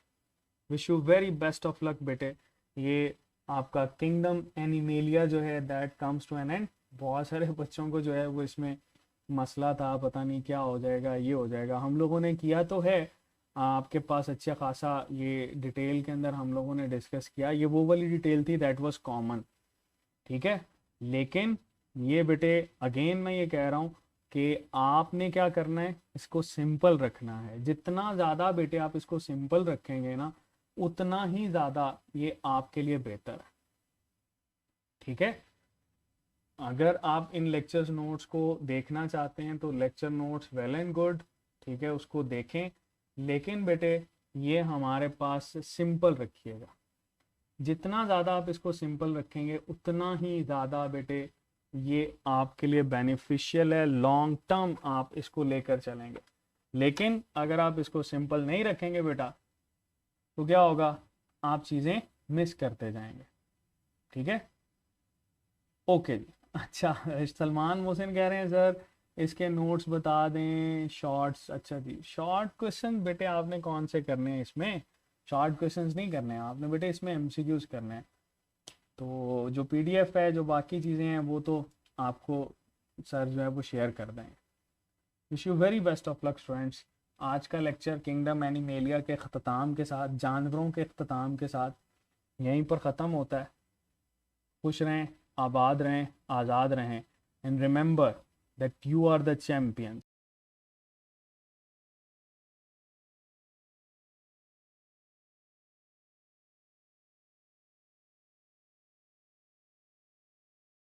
Speaker 1: Wish you very best of luck बेटे। ये आपका किंगडम एनिमेलिया जो है that comes to an end. बहुत सारे बच्चों को जो है वो इसमें मसला था, पता नहीं क्या हो जाएगा, ये हो जाएगा। हम लोगों ने किया तो है, आपके पास अच्छा खासा ये डिटेल के अंदर हम लोगों ने डिस्कस किया। ये वो वाली डिटेल थी दैट वाज कॉमन, ठीक है। लेकिन ये बेटे अगेन मैं ये कह रहा हूँ कि आपने क्या करना है, इसको सिंपल रखना है। जितना ज़्यादा बेटे आप इसको सिंपल रखेंगे ना, उतना ही ज़्यादा ये आपके लिए बेहतर है, ठीक है। अगर आप इन लेक्चर्स नोट्स को देखना चाहते हैं तो lecture notes well and good, ठीक है, उसको देखें, लेकिन बेटे ये हमारे पास सिंपल रखिएगा। जितना ज़्यादा आप इसको सिंपल रखेंगे उतना ही ज़्यादा बेटे ये आपके लिए बेनिफिशियल है, लॉन्ग टर्म आप इसको लेकर चलेंगे। लेकिन अगर आप इसको सिंपल नहीं रखेंगे बेटा तो क्या होगा, आप चीज़ें मिस करते जाएंगे, ठीक है। ओके जी। अच्छा, सलमान मोहसिन कह रहे हैं सर इसके नोट्स बता दें शॉर्ट्स। अच्छा जी, शॉर्ट क्वेश्चन बेटे आपने कौन से करने हैं इसमें, शॉर्ट क्वेश्चंस नहीं करने हैं आपने बेटे, इसमें एमसीक्यूज करने हैं। तो जो पीडीएफ है, जो बाकी चीज़ें हैं वो तो आपको सर जो है वो शेयर कर देंगे। Wish you very best of luck students. आज का लेक्चर किंगडम एनिमेलिया के अख्ताम के साथ, जानवरों के अख्ताम के साथ यहीं पर ख़त्म होता है। खुश रहें, आबाद रहें, आज़ाद रहें, and remember that you are the champion.